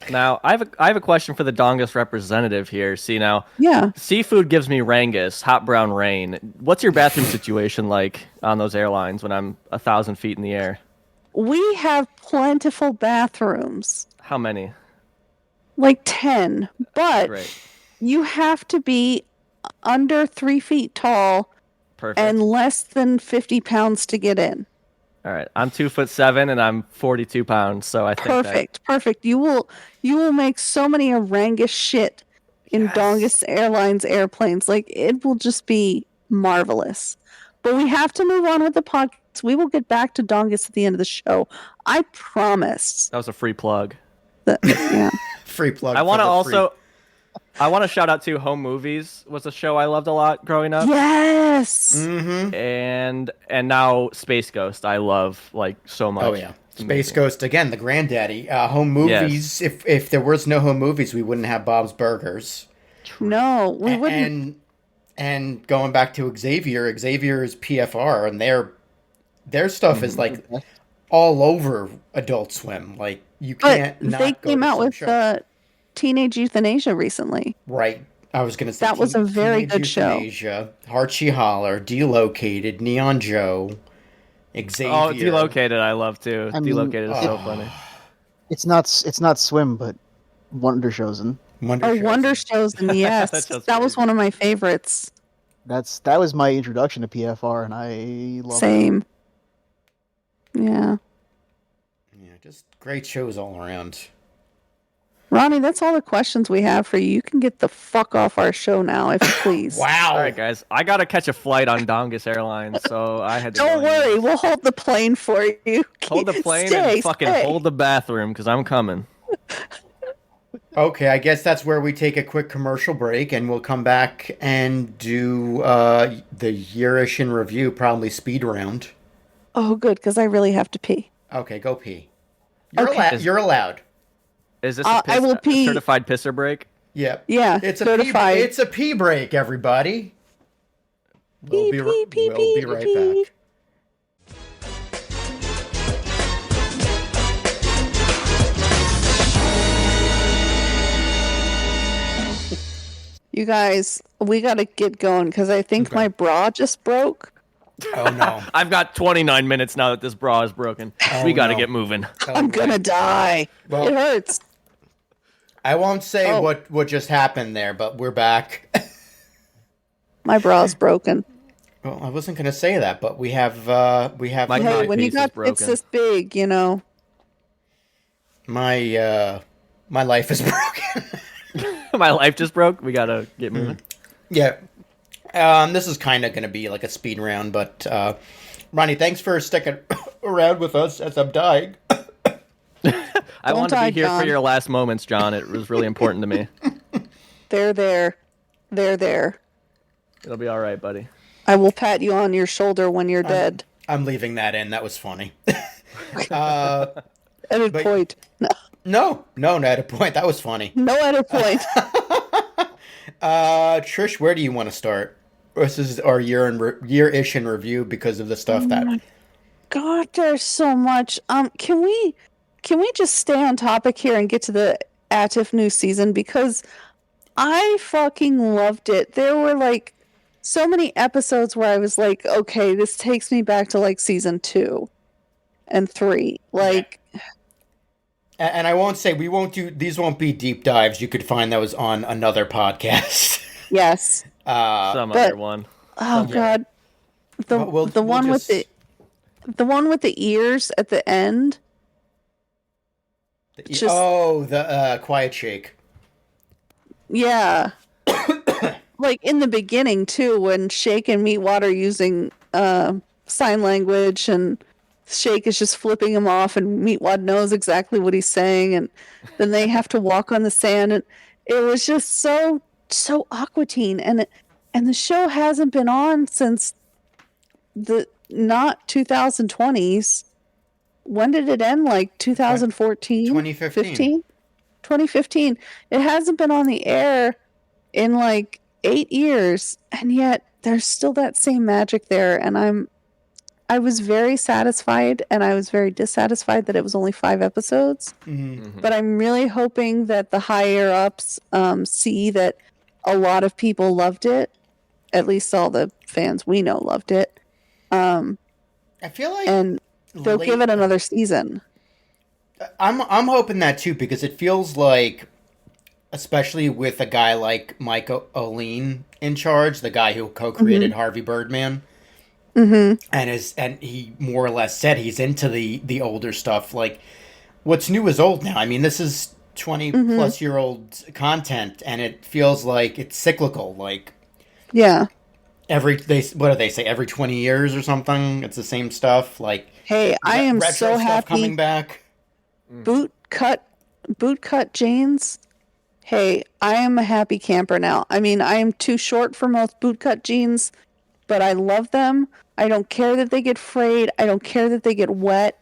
Now, I have a question for the Dongus representative here. See, now, Yeah. seafood gives me rangus, hot brown rain. What's your bathroom situation like on those airlines when I'm 1,000 feet in the air? We have plentiful bathrooms, How many? like 10, but Great. you have to be under 3 feet tall Perfect. and less than 50 pounds to get in. All right. I'm 2'7" and I'm 42 pounds, so I think Perfect. You will make so many Orangus shit in Dongus Airlines airplanes. Like, it will just be marvelous. But we have to move on with the podcast. We will get back to Dongus at the end of the show. I promise. that was a free plug. Yeah. Free plug. I want to for the also, I want to shout out to Home Movies was a show I loved a lot growing up. Yes. And now Space Ghost I love like so much. Oh yeah, It's Space amazing. Ghost again, the granddaddy. Home movies. If there was no home movies, we wouldn't have Bob's Burgers. No, we wouldn't. And going back to Xavier, Xavier's PFR, and their stuff is like all over Adult Swim. Like you can't. But not they go came to out some with show. Teenage Euthanasia recently. Right. I was gonna say That was a very Teenage good show. Euthanasia, Archie Holler, Delocated, Neon Joe, Xavier. Oh, Delocated I love too. I mean, Delocated is so funny. It's not Swim, but Wonder Chosen. Wonder Chosen, yes. That's just That was crazy. one of my favorites. That was my introduction to PFR, and I love it. Same. Yeah. Yeah, just great shows all around. Ronnie, that's all the questions we have for you. You can get the fuck off our show now, if you please. Wow. All right, guys. I gotta catch a flight on Dongus Airlines, so I had to. Don't go worry, we'll hold the plane for you. Hold the plane Stay, and fucking stay. hold the bathroom because I'm coming. Okay, I guess that's where we take a quick commercial break, and we'll come back and do the year-ish in review, probably speed round. Oh, good, because I really have to pee. Okay, go pee. You're, Okay. you're allowed. Is this I will pee. a certified pisser break? Yeah. Yeah, It's a certified. it's a pee break, everybody. We'll be Pee, pee, we'll pee, be right pee. back. You guys, we got to get going because I think my bra just broke. Oh no. I've got 29 minutes now that this bra is broken. we gotta no. get moving. I'm going to die. Well- It hurts. I won't say Oh. what just happened there, but we're back. My bra's broken. Well, I wasn't going to say that, but we have My Hey, cod when you piece is got it's broken. this big, you know. my life is broken. My life just broke. We gotta get moving. Yeah. This is kind of going to be like a speed round, but Ronnie, thanks for sticking around with us as I'm dying. I wanted to die, be here John. for your last moments, John. It was really important to me. They're there. They're there. It'll be all right, buddy. I will pat you on your shoulder when you're dead. I'm leaving that in. That was funny. Edit but- point. No, No, not a point. That was funny. no edit point. Trish, where do you want to start? This is our year-ish in review because of the stuff that. God, there's so much. Can we just stay on topic here and get to the Atif new season because I fucking loved it. There were like so many episodes where I was like, okay, this takes me back to like season 2 and 3. Like, and I won't say these won't be deep dives. You could find those on another podcast. yes. Other one. Oh God, the one with the ears at the end. The Quiet Shake. Yeah. Like in the beginning too, when Shake and Meatwad are using sign language, and Shake is just flipping him off, and Meatwad knows exactly what he's saying, and then they have to walk on the sand, and it was just so Aqua Teen, and the show hasn't been on since the not 2020s. When did it end? Like 2014? 2015. 2015. It hasn't been on the air in like 8 years, and yet there's still that same magic there, and I was very satisfied, and I was very dissatisfied that it was only 5 episodes. Mm-hmm. But I'm really hoping that the higher ups see that a lot of people loved it. At least all the fans we know loved it. I feel like, and they'll give it another season. I'm hoping that too, because it feels like, especially with a guy like Mike O'Lean in charge, the guy who co-created Harvey Birdman, and he more or less said he's into the older stuff. Like, what's new is old now. I mean, this is 20 plus year old content, and it feels like it's cyclical. Like, yeah, what do they say? Every 20 years or something, it's the same stuff. Like, hey, I am retro so stuff happy coming back. boot cut jeans. Hey, I am a happy camper now. I mean, I am too short for most boot cut jeans, but I love them. I don't care that they get frayed. I don't care that they get wet,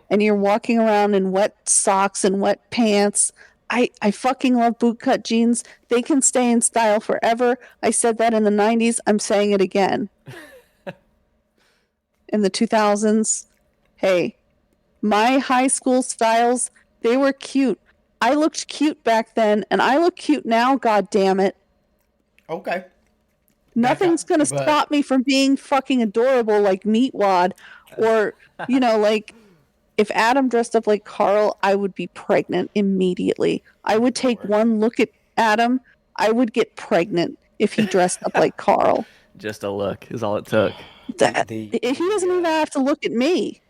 and you're walking around in wet socks and wet pants. I fucking love boot cut jeans. They can stay in style forever. I said that in the 90s. I'm saying it again. In the 2000s. Hey, my high school styles, they were cute. I looked cute back then, and I look cute now, god damn it. Okay. Nothing's going to stop me from being fucking adorable like Meatwad, or, like, if Adam dressed up like Carl, I would be pregnant immediately. I would take one look at Adam, I would get pregnant if he dressed up like Carl. Just a look is all it took. He doesn't even have to look at me.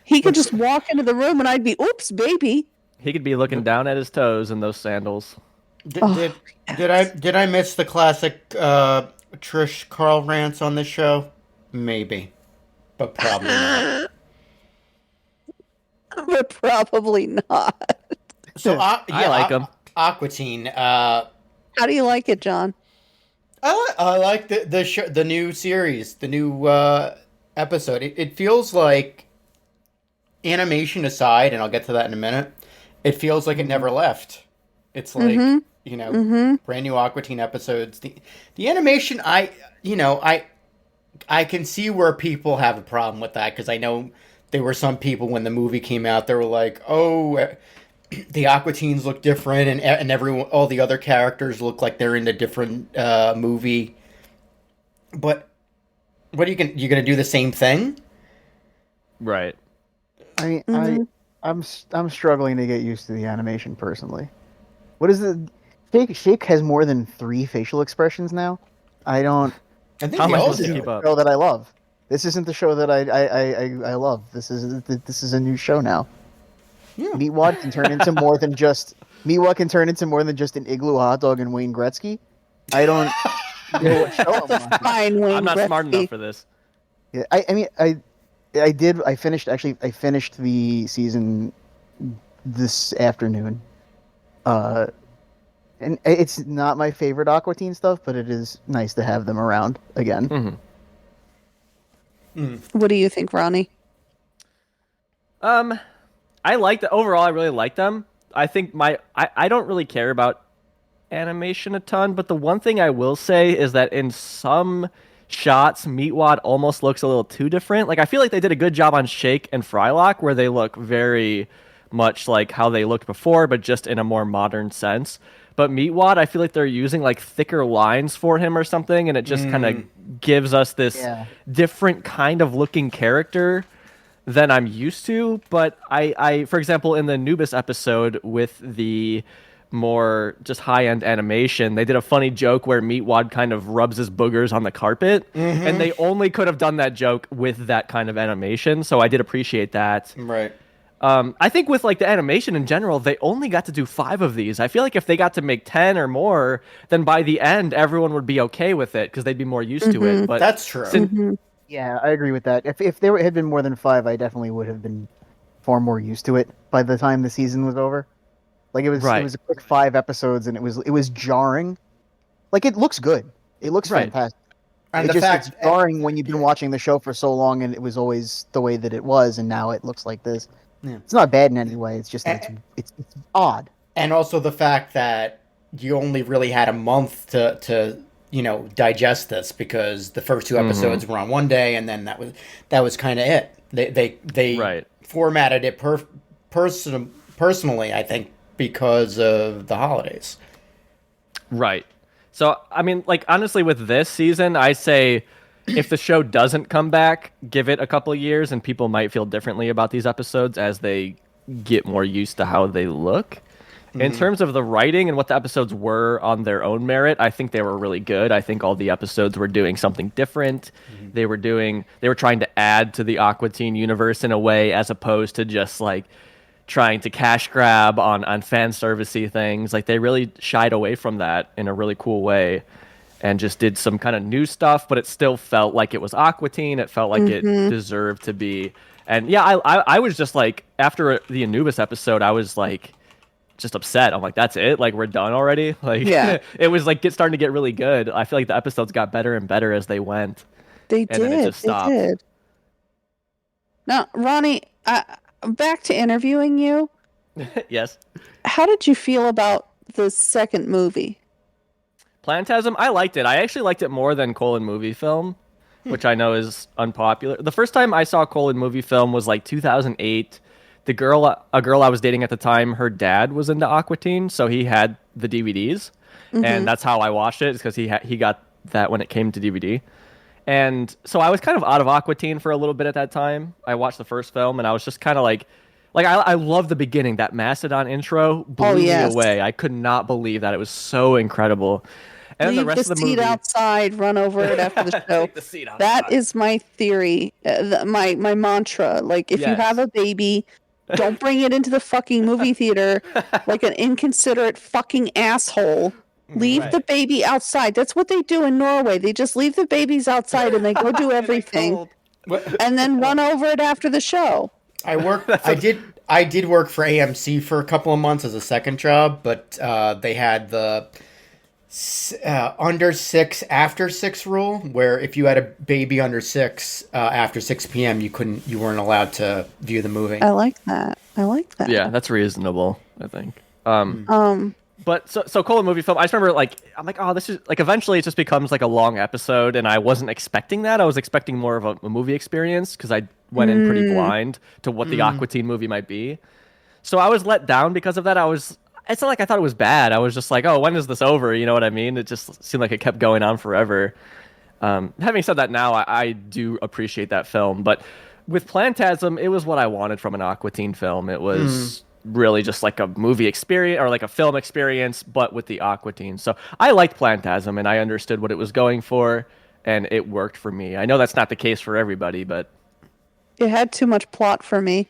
He could just walk into the room and I'd be, oops, baby. He could be looking down at his toes in those sandals. Did I miss the classic Trish Carl rants on this show? Maybe, but probably not. But probably not. So I like them. Aqua Teen. How do you like it, John? I like the show, the new series, the new episode. It feels like, animation aside, and I'll get to that in a minute, it feels like it never left. It's like, brand new Aqua Teen episodes. The animation, I can see where people have a problem with that, because I know there were some people when the movie came out, they were like, oh, the Aqua Teens look different, and all the other characters look like they're in a different movie. But what are you gonna do the same thing? Right. I mean, I'm struggling to get used to the animation personally. What is it? Shake has more than 3 facial expressions now. I don't. I think How am I supposed This to isn't keep the up? show that I love. This isn't the show that I love. This is a new show now. Yeah. Meatwad can turn into more than just an igloo hot dog and Wayne Gretzky. I don't know what show I'm watching. Fine, Wayne I'm not Gretzky. smart enough for this. Yeah, I finished the season this afternoon. And it's not my favorite Aqua Teen stuff, but it is nice to have them around again. What do you think, Ronnie? I like the overall. I really like them. I think I don't really care about animation a ton, but the one thing I will say is that in some shots, Meatwad almost looks a little too different. Like, I feel like they did a good job on Shake and Frylock, where they look very much like how they looked before, but just in a more modern sense. But Meatwad, I feel like they're using like thicker lines for him or something, and it just kind of gives us this different kind of looking character than I'm used to. But I, for example, in the Anubis episode with the more just high-end animation, they did a funny joke where Meatwad kind of rubs his boogers on the carpet, and they only could have done that joke with that kind of animation, so I did appreciate that. Right. I think with like the animation in general, they only got to do 5 of these. I feel like if they got to make 10 or more, then by the end everyone would be okay with it because they'd be more used to it. But that's true. Yeah, I agree with that. If there had been more than 5, I definitely would have been far more used to it by the time the season was over. Like it was a quick 5 episodes, and it was jarring. Like it looks good. It looks fantastic. And it's jarring when you've been watching the show for so long, and it was always the way that it was, and now it looks like this. Yeah. It's not bad in any way. It's just that it's odd. And also the fact that you only really had a month to digest this, because the first 2 episodes were on one day, and then that was kind of it. They formatted it personally, I think, because of the holidays. Right. So, I mean, like, honestly, with this season, I say if the show doesn't come back, give it a couple of years, and people might feel differently about these episodes as they get more used to how they look. In terms of the writing and what the episodes were on their own merit, I think they were really good. I think all the episodes were doing something different. They were trying to add to the Aqua Teen universe in a way, as opposed to just like trying to cash grab on fan servicey things. Like they really shied away from that in a really cool way and just did some kind of new stuff, but it still felt like it was Aqua Teen. It felt like it deserved to be. And yeah, I was just like, after the Anubis episode, I was like just upset. I'm like, that's it? Like we're done already? Like it was like starting to get really good. I feel like the episodes got better and better as they went. They did. Now, Ronnie, back to interviewing you. Yes. How did you feel about the second movie? Plantasm, I liked it. I actually liked it more than Colon movie film, which I know is unpopular. The first time I saw Colon movie film was like 2008. A girl I was dating at the time, her dad was into Aqua Teen, so he had the DVDs, and that's how I watched it, because he got that when it came to DVD. And so I was kind of out of Aqua Teen for a little bit at that time. I watched the first film, and I was just kind of like I love the beginning. That Mastodon intro blew me away. I could not believe that. It was so incredible. And leave the rest the of the seat movie, outside, run over it after the show. Take the seat outside. That is my theory, my mantra. Like, if you have a baby, don't bring it into the fucking movie theater like an inconsiderate fucking asshole. Leave the baby outside. That's what they do in Norway. They just leave the babies outside and they go do everything, and then run over it after the show. I did work for AMC for a couple of months as a second job, but they had the under 6 after 6 rule, where if you had a baby under 6 after 6 p.m. you weren't allowed to view the movie. I like that. Yeah, that's reasonable, I think. But so Colon movie film, I just remember I'm like, oh, this is like, eventually it just becomes like a long episode, and I wasn't expecting that. I was expecting more of a movie experience, because I went in pretty blind to what the Aqua Teen movie might be. So I was let down because of that. It's not like I thought it was bad. I was just like, oh, when is this over? You know what I mean? It just seemed like it kept going on forever. Having said that, now I do appreciate that film. But with Plantasm, it was what I wanted from an Aqua Teen film. It was really just like a movie experience, or like a film experience, but with the Aqua Teen. So I liked Plantasm, and I understood what it was going for, and it worked for me. I know that's not the case for everybody, but it had too much plot for me.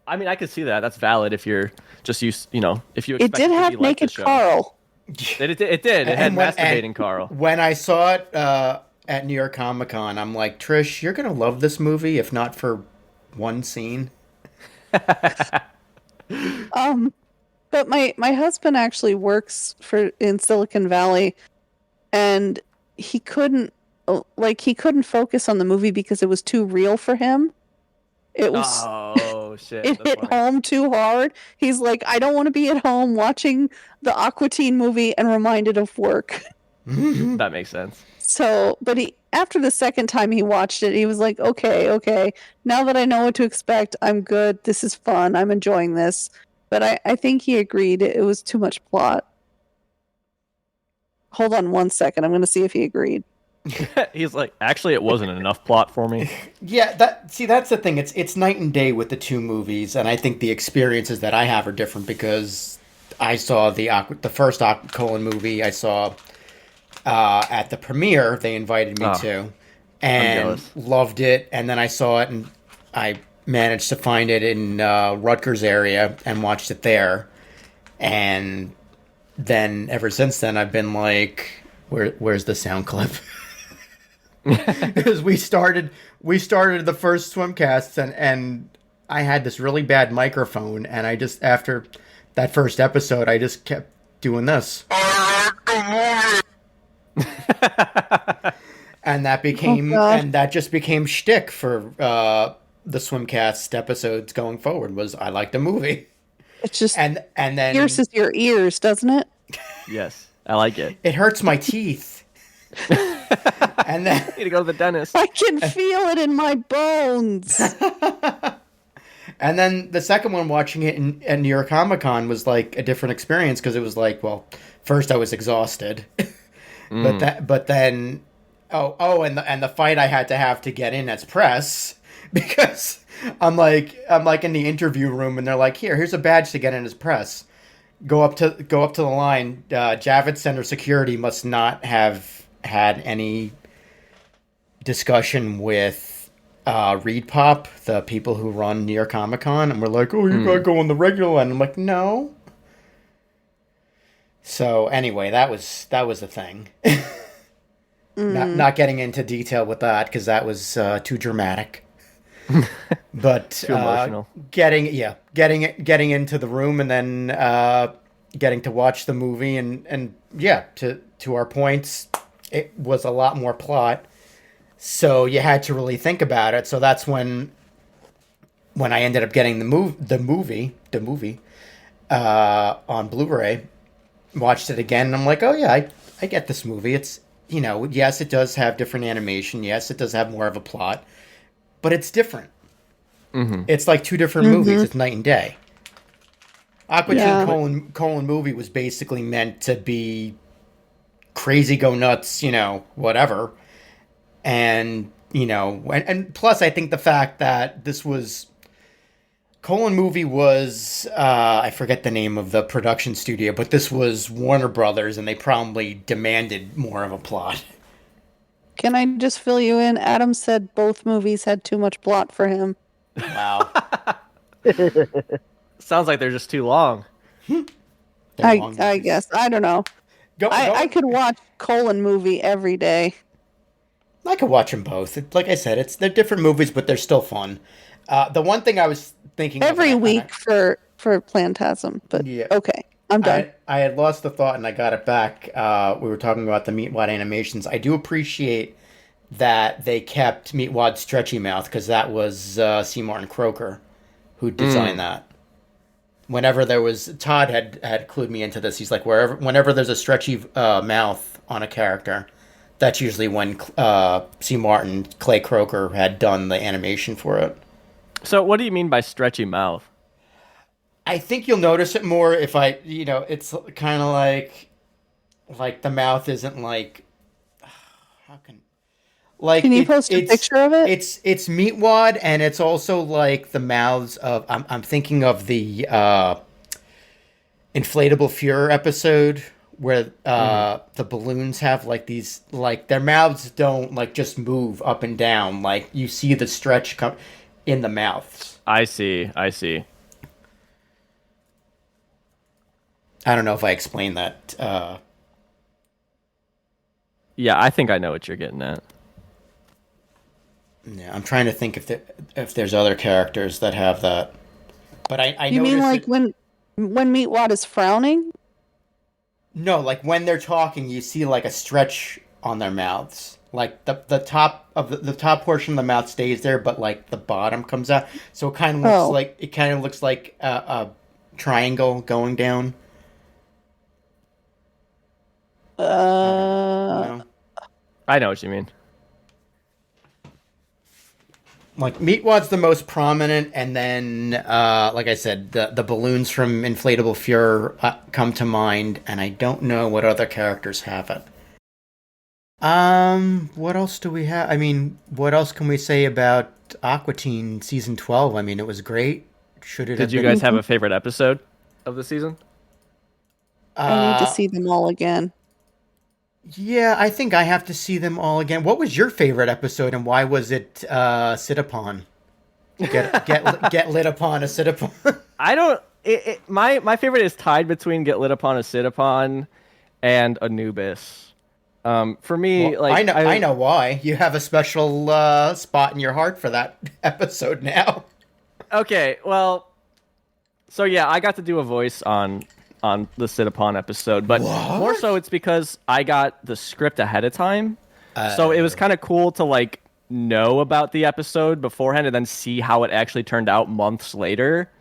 I mean, I could see that. That's valid if you're just used, if you expect it did have to be like naked Carl. It did. It had masturbating Carl. When I saw it at New York Comic Con, I'm like, Trish, you're gonna love this movie, if not for one scene. But my husband actually works in Silicon Valley, and he couldn't focus on the movie because it was too real for him. It was shit. It hit home too hard. He's like, I don't want to be at home watching the Aqua Teen movie and reminded of work. That makes sense. So, but after the second time he watched it, he was like, okay. Now that I know what to expect, I'm good. This is fun. I'm enjoying this. But I think he agreed it was too much plot. Hold on 1 second. I'm going to see if he agreed. He's like, actually, it wasn't enough plot for me. Yeah, that's the thing. It's night and day with the two movies, and I think the experiences that I have are different because I saw the first Aqua Teen movie. I saw at the premiere. They invited me to, and loved it. And then I saw it, and I managed to find it in Rutgers area and watched it there. And then ever since then, I've been like, where's the sound clip? Because we started the first Swimcast and I had this really bad microphone, and I just, after that first episode, I just kept doing this. And that became and that just became shtick for the Swimcast episodes going forward. Was I like the movie? It's just and then pierces your ears, doesn't it? Yes, I like it. It hurts my teeth. And then I need to go to the dentist. I can feel it in my bones. And then the second one, watching it in New York Comic Con, was like a different experience because it was like, well, first I was exhausted, but then and the fight I had to have to get in as press because I'm like in the interview room and they're like, here's a badge to get in as press. Go up to the line. Javits Center security must not have had any discussion with Reed Pop, the people who run New York Comic Con, and we're like, oh, you gotta go on the regular line. I'm like, no. So anyway, that was the thing. Not getting into detail with that because that was too dramatic. But too emotional. Getting into the room and then getting to watch the movie and to our points, it was a lot more plot. So you had to really think about it. So that's when I ended up getting the movie on Blu-ray, watched it again, and I'm like, oh yeah, I get this movie. It's, yes, it does have different animation. Yes, it does have more of a plot, but it's different. Mm-hmm. It's like two different movies. It's night and day. Aqua Teen colon movie was basically meant to be crazy, go nuts, whatever. And, and plus I think the fact that this was colon movie was, I forget the name of the production studio, but this was Warner Brothers and they probably demanded more of a plot. Can I just fill you in? Adam said both movies had too much plot for him. Wow. Sounds like they're just too long. I guess. I don't know. I could watch colon movie every day. I could watch them both. Like I said, they're different movies, but they're still fun. The one thing I was thinking every week for Plantasm, but yeah. Okay, I'm done. I had lost the thought and I got it back. We were talking about the Meatwad animations. I do appreciate that they kept Meatwad's stretchy mouth because that was C. Martin Croker who designed that. Whenever there was, Todd had clued me into this. He's like, whenever there's a stretchy mouth on a character, that's usually when C. Martin, Clay Croker, had done the animation for it. So what do you mean by stretchy mouth? I think you'll notice it more if it's kind of like the mouth isn't like, can you post a picture of it? It's Meatwad, and it's also like the mouths of, I'm thinking of the Inflatable Fuhrer episode where the balloons have like these, like their mouths don't like just move up and down, like you see the stretch come in the mouths. I see. I don't know if I explained that. Yeah, I think I know what you're getting at. Yeah, I'm trying to think if there's other characters that have that. But I you mean like when Meatwad is frowning? No, like when they're talking, you see like a stretch on their mouths. Like the top of the top portion of the mouth stays there, but like the bottom comes out. So it kind of looks like a triangle going down. I know what you mean. Like Meatwad's the most prominent, and then, like I said, the balloons from Inflatable Fuhrer come to mind, and I don't know what other characters have it. What else do we have? I mean, what else can we say about Aqua Teen season 12? I mean, it was great. Did you guys have a favorite episode of the season? I need to see them all again. Yeah, I think I have to see them all again. What was your favorite episode, and why was it sit upon? Get lit upon a sit upon. I don't. My favorite is tied between Get Lit Upon a Sit Upon and Anubis. For me, Well, I know why. You have a special spot in your heart for that episode now. Okay, well, so yeah, I got to do a voice on the Sit Upon episode, but more so it's because I got the script ahead of time. So it was kind of cool to like know about the episode beforehand and then see how it actually turned out months later,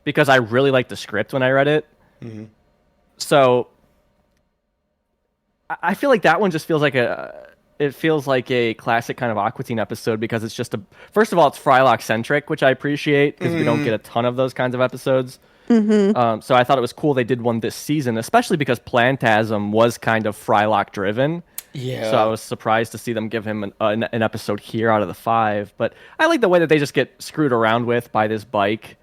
because I really liked the script when I read it. Mm-hmm. So I feel like that one just feels like a classic kind of Aqua Teen episode, because it's just first of all, it's Frylock centric, which I appreciate because we don't get a ton of those kinds of episodes. Mm-hmm. So I thought it was cool they did one this season, especially because Plantasm was kind of Frylock driven. Yeah. So I was surprised to see them give him an episode here out of the 5. But I like the way that they just get screwed around with by this bike.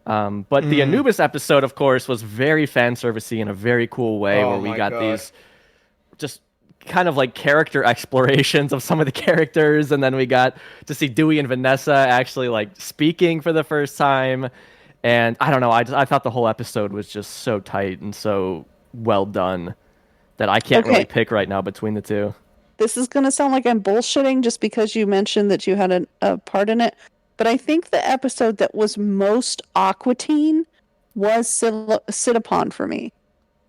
But the Anubis episode, of course, was very fan servicey in a very cool way, where we got these just kind of like character explorations of some of the characters, and then we got to see Dewey and Vanessa actually like speaking for the first time. And I don't know, I thought the whole episode was just so tight and so well done that I can't really pick right now between the two. This is going to sound like I'm bullshitting just because you mentioned that you had a part in it, but I think the episode that was most Aqua Teen was Sit Upon for me.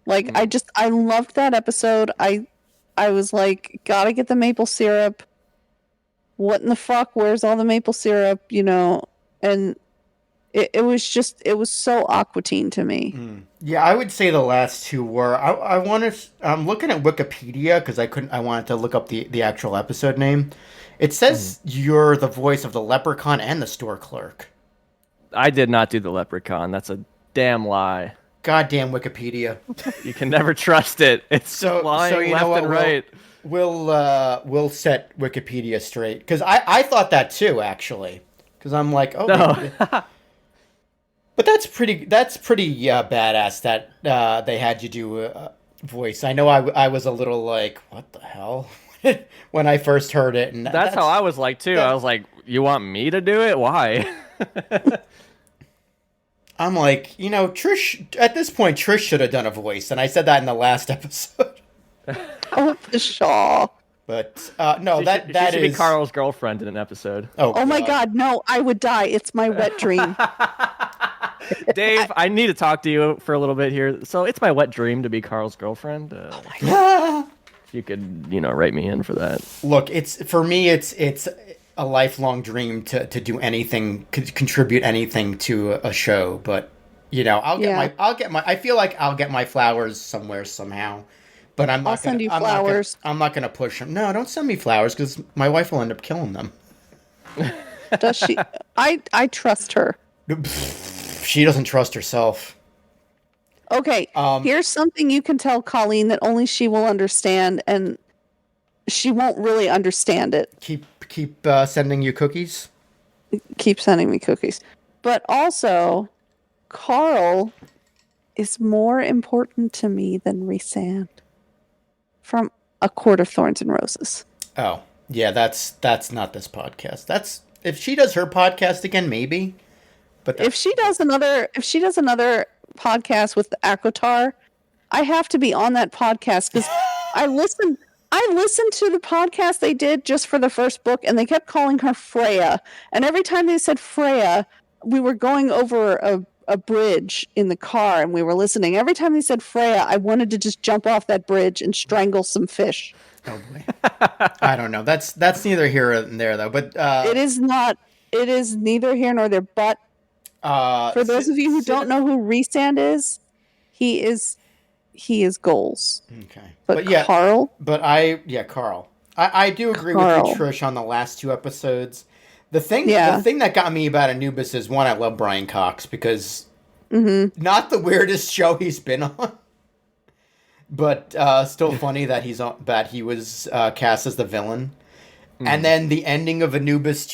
Like, I loved that episode. I was like, gotta get the maple syrup. What in the fuck? Where's all the maple syrup? You know, and it was so Aqua Teen to me. Yeah, I would say the last two were. I'm looking at Wikipedia because I wanted to look up the actual episode name. It says you're the voice of the leprechaun and the store clerk. I did not do the leprechaun. That's a damn lie. Goddamn Wikipedia. You can never trust it. It's lying left and right. We'll set Wikipedia straight, because I thought that too, actually, because I'm like, oh no. But that's pretty badass that they had you do a voice. I know I was a little like, what the hell, when I first heard it, and that's how I was like too. I was like, you want me to do it? Why? I'm like, Trish, at this point, Trish should have done a voice, and I said that in the last episode. Oh, Shaw. But no, that should be Carl's girlfriend in an episode. Oh my God, no! I would die. It's my wet dream. Dave, I need to talk to you for a little bit here. So it's my wet dream to be Carl's girlfriend. Oh my God! If you could, write me in for that. Look, for me, it's a lifelong dream to do anything, contribute anything to a show. But I feel like I'll get my flowers somewhere somehow. But I'll send you flowers. I'm not gonna push them. No, don't send me flowers, because my wife will end up killing them. Does she? I trust her. She doesn't trust herself. Okay, here's something you can tell Colleen that only she will understand, and she won't really understand it. Keep sending you cookies? Keep sending me cookies. But also, Carl is more important to me than Rhysand from A Court of Thorns and Roses. Oh, yeah, that's not this podcast. That's if she does her podcast again, maybe. But if she does another podcast with the Aquatar, I have to be on that podcast, because I listened to the podcast they did just for the first book, and they kept calling her Freya. And every time they said Freya, we were going over a bridge in the car, and we were listening. Every time they said Freya, I wanted to just jump off that bridge and strangle some fish. Oh boy. I don't know. That's neither here nor there, though. But it is not. It is neither here nor there. But for those of you who don't know who Rhysand is, he is goals. Okay. But yeah, Carl. Carl. I do agree Carl. with you, Trish, on the last 2 episodes. The thing Yeah. the thing that got me about Anubis is, one, I love Brian Cox because not the weirdest show he's been on, but still funny that he was cast as the villain. And then the ending of Anubis,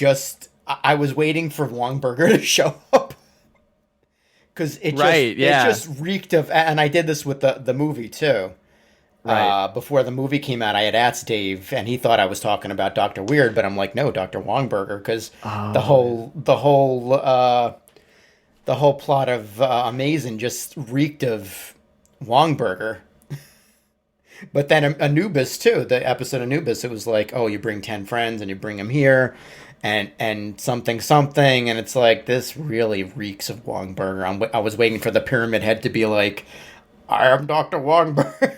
I was waiting for Longburger to show up. Because it just reeked of, and I did this with the movie too. Right. Before the movie came out, I had asked Dave, and he thought I was talking about Dr. Weird, but I'm like, no, Dr. Wongburger, because the whole plot of Amazing just reeked of Wongburger. But then Anubis too, the episode Anubis, it was like, oh, you bring 10 friends and you bring them here. And something, and it's like, this really reeks of Wongburger. I was waiting for the Pyramid Head to be like, I am Dr. Wongburger.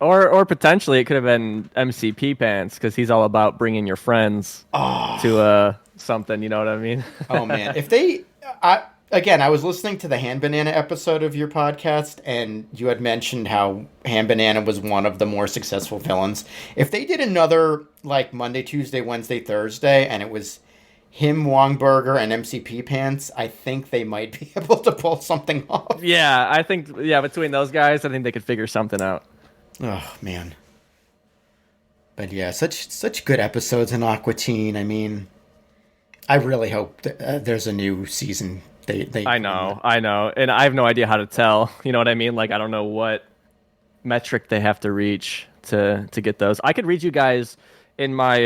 Or potentially it could have been MCP Pants, because he's all about bringing your friends to something, you know what I mean? Oh, man. If they... I was listening to the Hand Banana episode of your podcast, and you had mentioned how Hand Banana was one of the more successful villains. If they did another, like, Monday, Tuesday, Wednesday, Thursday, and it was him, Wongburger, and MCP Pants, I think they might be able to pull something off. Yeah, I think, between those guys, I think they could figure something out. Oh, man. But yeah, such good episodes in Aqua Teen. I mean, I really hope there's a new season. I know, and I have no idea how to tell. You know what I mean? Like, I don't know what metric they have to reach to get those. I could read you guys in my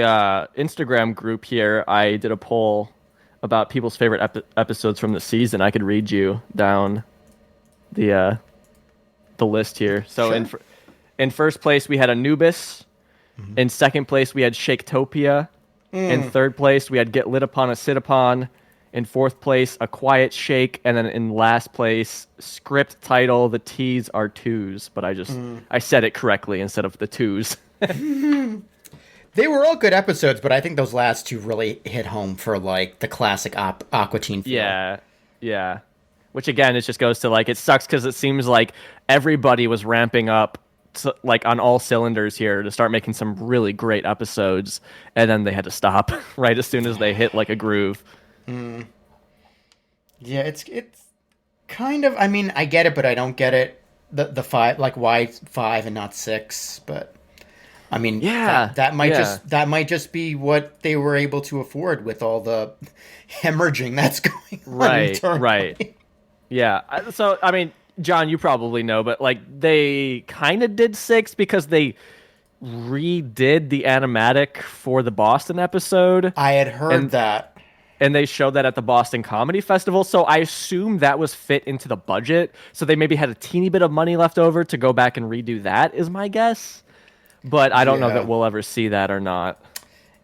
Instagram group here. I did a poll about people's favorite episodes from the season. I could read you down the list here. So sure. In first place we had Anubis. Mm-hmm. In second place we had Shaketopia. In third place we had Get Lit Upon a Sit Upon. In fourth place, A Quiet Shake, and then in last place, script title, The T's Are Twos, but I said it correctly instead of the twos. They were all good episodes, but I think those last 2 really hit home for, like, the classic Aqua Teen feel. Yeah. Which, again, it just goes to, like, it sucks because it seems like everybody was ramping up, like, on all cylinders here to start making some really great episodes, and then they had to stop right as soon as they hit, like, a groove. Yeah, it's kind of, I mean, I get it, but I don't get it. The 5, like, why 5 and not 6? But I mean, that might just be what they were able to afford with all the hemorrhaging that's going on internally. Right. Yeah. So I mean, John, you probably know, but like they kind of did 6 because they redid the animatic for the Boston episode. I had heard that. And they showed that at the Boston Comedy Festival, so I assume that was fit into the budget. So they maybe had a teeny bit of money left over to go back and redo that, is my guess. But I don't know that we'll ever see that or not.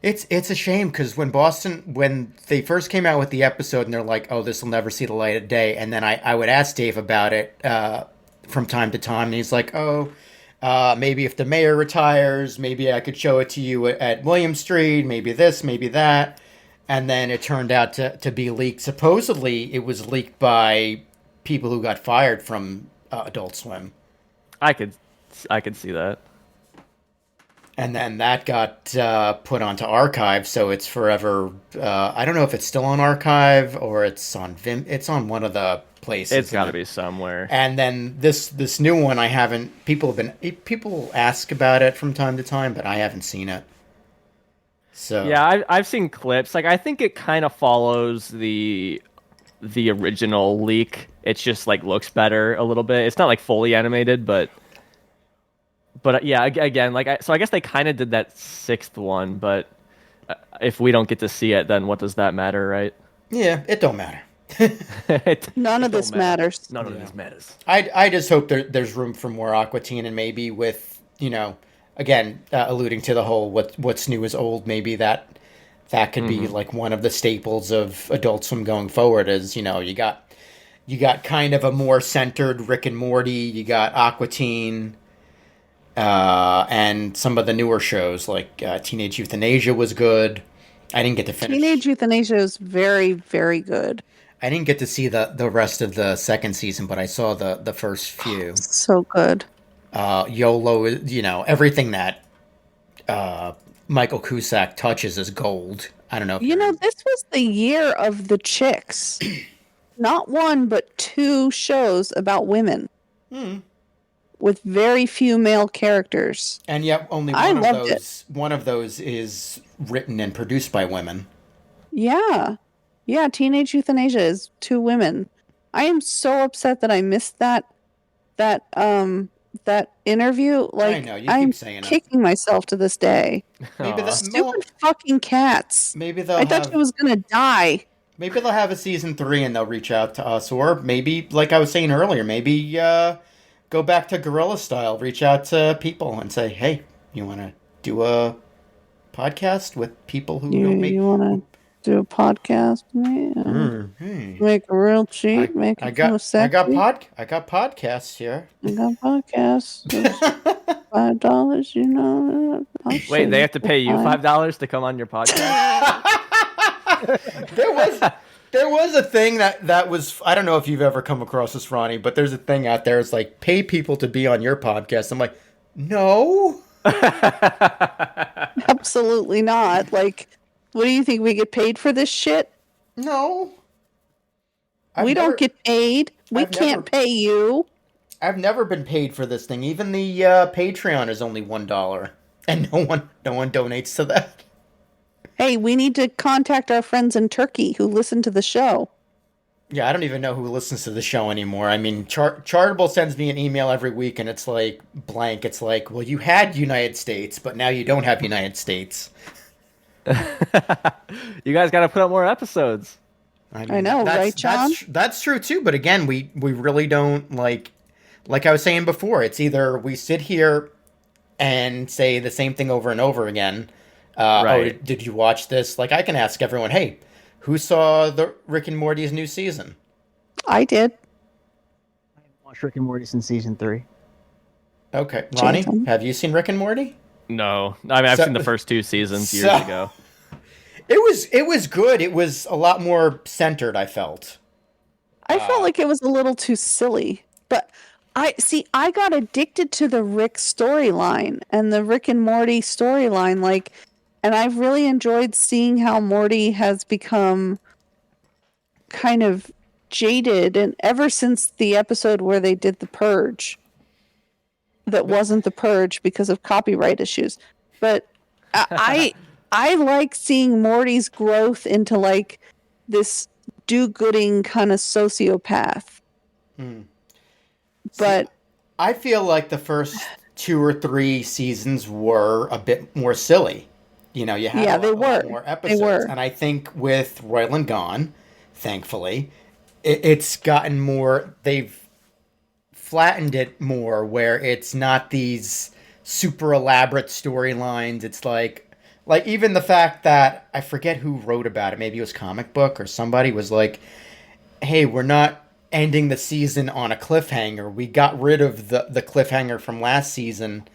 It's a shame, because when they first came out with the episode, and they're like, oh, this will never see the light of day, and then I would ask Dave about it from time to time, and he's like, maybe if the mayor retires, maybe I could show it to you at William Street, maybe this, maybe that. And then it turned out to be leaked. Supposedly, it was leaked by people who got fired from Adult Swim. I could see that. And then that got put onto Archive, so it's forever. I don't know if it's still on Archive or it's on Vim. It's on one of the places. It's got to be somewhere. And then this new one, I haven't. People ask about it from time to time, but I haven't seen it. So yeah, I've seen clips. Like, I think it kind of follows the original leak. It's just like looks better a little bit. It's not like fully animated, but yeah, again, like so I guess they kind of did that 6th one. But if we don't get to see it, then what does that matter, right? Yeah, it don't matter. None of this matters. None of this matters. I just hope there's room for more Aqua Teen, and maybe with again, alluding to the whole what's new is old, maybe that could be like one of the staples of Adult Swim going forward. Is you got kind of a more centered Rick and Morty, you got Aqua Teen, and some of the newer shows like Teenage Euthanasia was good. I didn't get to finish. Teenage Euthanasia is very, very good. I didn't get to see the rest of the second season, but I saw the first few. So good. YOLO, everything that Michael Cusack touches is gold. I don't know. This was the year of the chicks. Not one, but 2 shows about women. With very few male characters. And yet only one of those is written and produced by women. Yeah. Yeah, Teenage Euthanasia is 2 women. I am so upset that I missed that interview. Like, I know, you I'm keep saying kicking myself to this day. Stupid fucking cats. Maybe I thought she was gonna die. Maybe they'll have a season 3 and they'll reach out to us, or maybe, like I was saying earlier, maybe go back to guerrilla style, reach out to people and say, "Hey, you want to do a podcast with people who don't make?" You want to do a podcast? Make it real cheap. Make it kind of sexy. I got podcasts here. I got podcasts. $5. Wait, they have to pay you $5 to come on your podcast? There was a thing that was, I don't know if you've ever come across this, Ronnie, but there's a thing out there. It's like, pay people to be on your podcast. I'm like, no. Absolutely not. Like, what do you think? We get paid for this shit? No. We don't get paid. We can't pay you. I've never been paid for this thing. Even the Patreon is only $1, and no one donates to that. Hey, we need to contact our friends in Turkey who listen to the show. Yeah, I don't even know who listens to the show anymore. I mean, Chartable sends me an email every week, and it's like blank. It's like, well, you had United States, but now you don't have United States. You guys got to put up more episodes. I know, right, John? That's true too. But again, we really don't like I was saying before. It's either we sit here and say the same thing over and over again. Right. Oh, did you watch this? Like, I can ask everyone, hey, who saw the Rick and Morty's new season? I did. I haven't watched Rick and Morty since season 3. Okay, Ronnie, have you seen Rick and Morty? No, I mean I've seen the first 2 seasons years ago. It was good. It was a lot more centered, I felt. I felt like it was a little too silly, but I got addicted to the Rick storyline and the Rick and Morty storyline, like, and I've really enjoyed seeing how Morty has become kind of jaded, and ever since the episode where they did the Purge, that wasn't the Purge because of copyright issues, but I like seeing Morty's growth into like this do-gooding kind of sociopath. But see, I feel like the first 2 or 3 seasons were a bit more silly. You know, you had a lot more episodes. And I think with Royal and Gone, thankfully, it's gotten more, they've flattened it more where it's not these super elaborate storylines. It's like even the fact that, I forget who wrote about it, maybe it was Comic Book or somebody was like, hey, we're not ending the season on a cliffhanger. We got rid of the cliffhanger from last season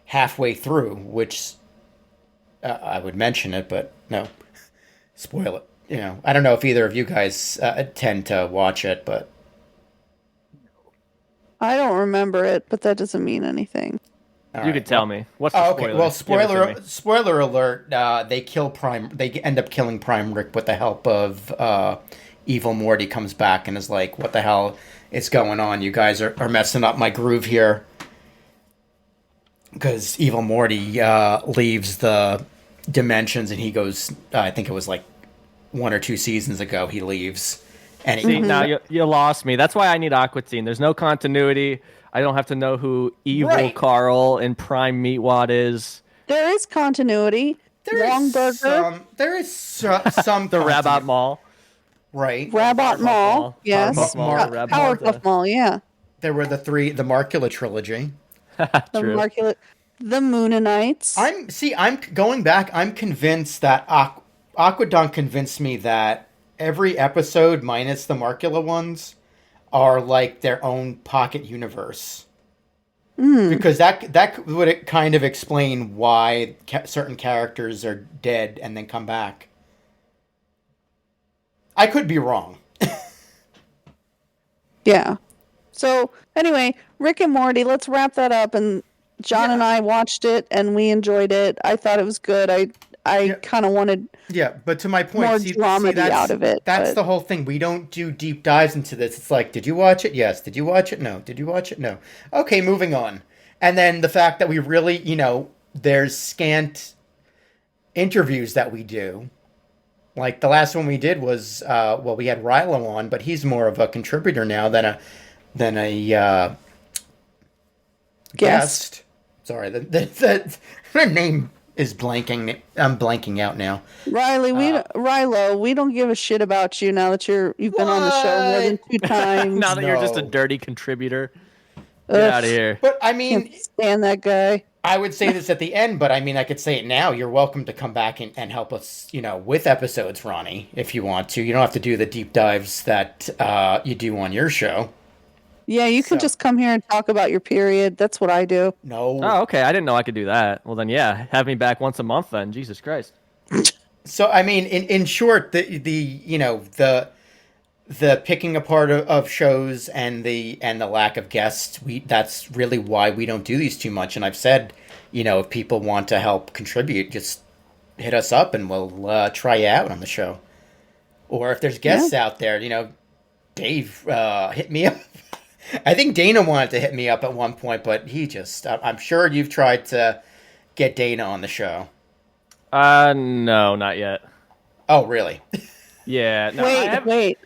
halfway through, which I would mention it, but no, spoil it. You know, I don't know if either of you guys tend to watch it, but I don't remember it, but that doesn't mean anything. You could tell me. What's the spoiler? Okay, well, spoiler alert. They end up killing Prime Rick with the help of Evil Morty. Comes back and is like, "What the hell is going on? You guys are messing up my groove here." Because Evil Morty leaves the dimensions and he goes. I think it was like 1 or 2 seasons ago. He leaves. And see, now you lost me. That's why I need Aqua Teen. There's no continuity. I don't have to know who Evil Carl and Prime Meatwad is. There is continuity. There is some the Rabbot Mall. Right. Rabbot Mall. Yes. Powerpuff Mall, yeah. There were the Markula trilogy. The Mooninites. I'm going back. I'm convinced that Aquadon convinced me that every episode minus the Markula ones are like their own pocket universe. Because that would kind of explain why certain characters are dead and then come back. I could be wrong. Yeah. So anyway, Rick and Morty, let's wrap that up and John and I watched it and we enjoyed it. I thought it was good. I kind of wanted but to my point, more dramedy out of it. That's the whole thing. We don't do deep dives into this. It's like, did you watch it? Yes. Did you watch it? No. Did you watch it? No. Okay, moving on. And then the fact that we really, there's scant interviews that we do. Like the last one we did was, we had Rilo on, but he's more of a contributor now than a guest. Sorry, the name is blanking. I'm blanking out now. Rilo, we don't give a shit about you now that you've been on the show more than 2 times. Now that you're just a dirty contributor. Get out of here. But I mean, can't stand that guy. I would say this at the end, but I mean, I could say it now. You're welcome to come back and help us, with episodes, Ronnie, if you want to. You don't have to do the deep dives that you do on your show. Yeah, you can just come here and talk about your period. That's what I do. No. Oh, okay. I didn't know I could do that. Well, then, yeah, have me back once a month then. Jesus Christ. So, I mean, in short, the picking apart of shows and the lack of guests, that's really why we don't do these too much. And I've said, if people want to help contribute, just hit us up and we'll try you out on the show. Or if there's guests out there, Dave hit me up. I think Dana wanted to hit me up at one point, but I'm sure you've tried to get Dana on the show. No, not yet. Oh, really? Yeah. No, Wait.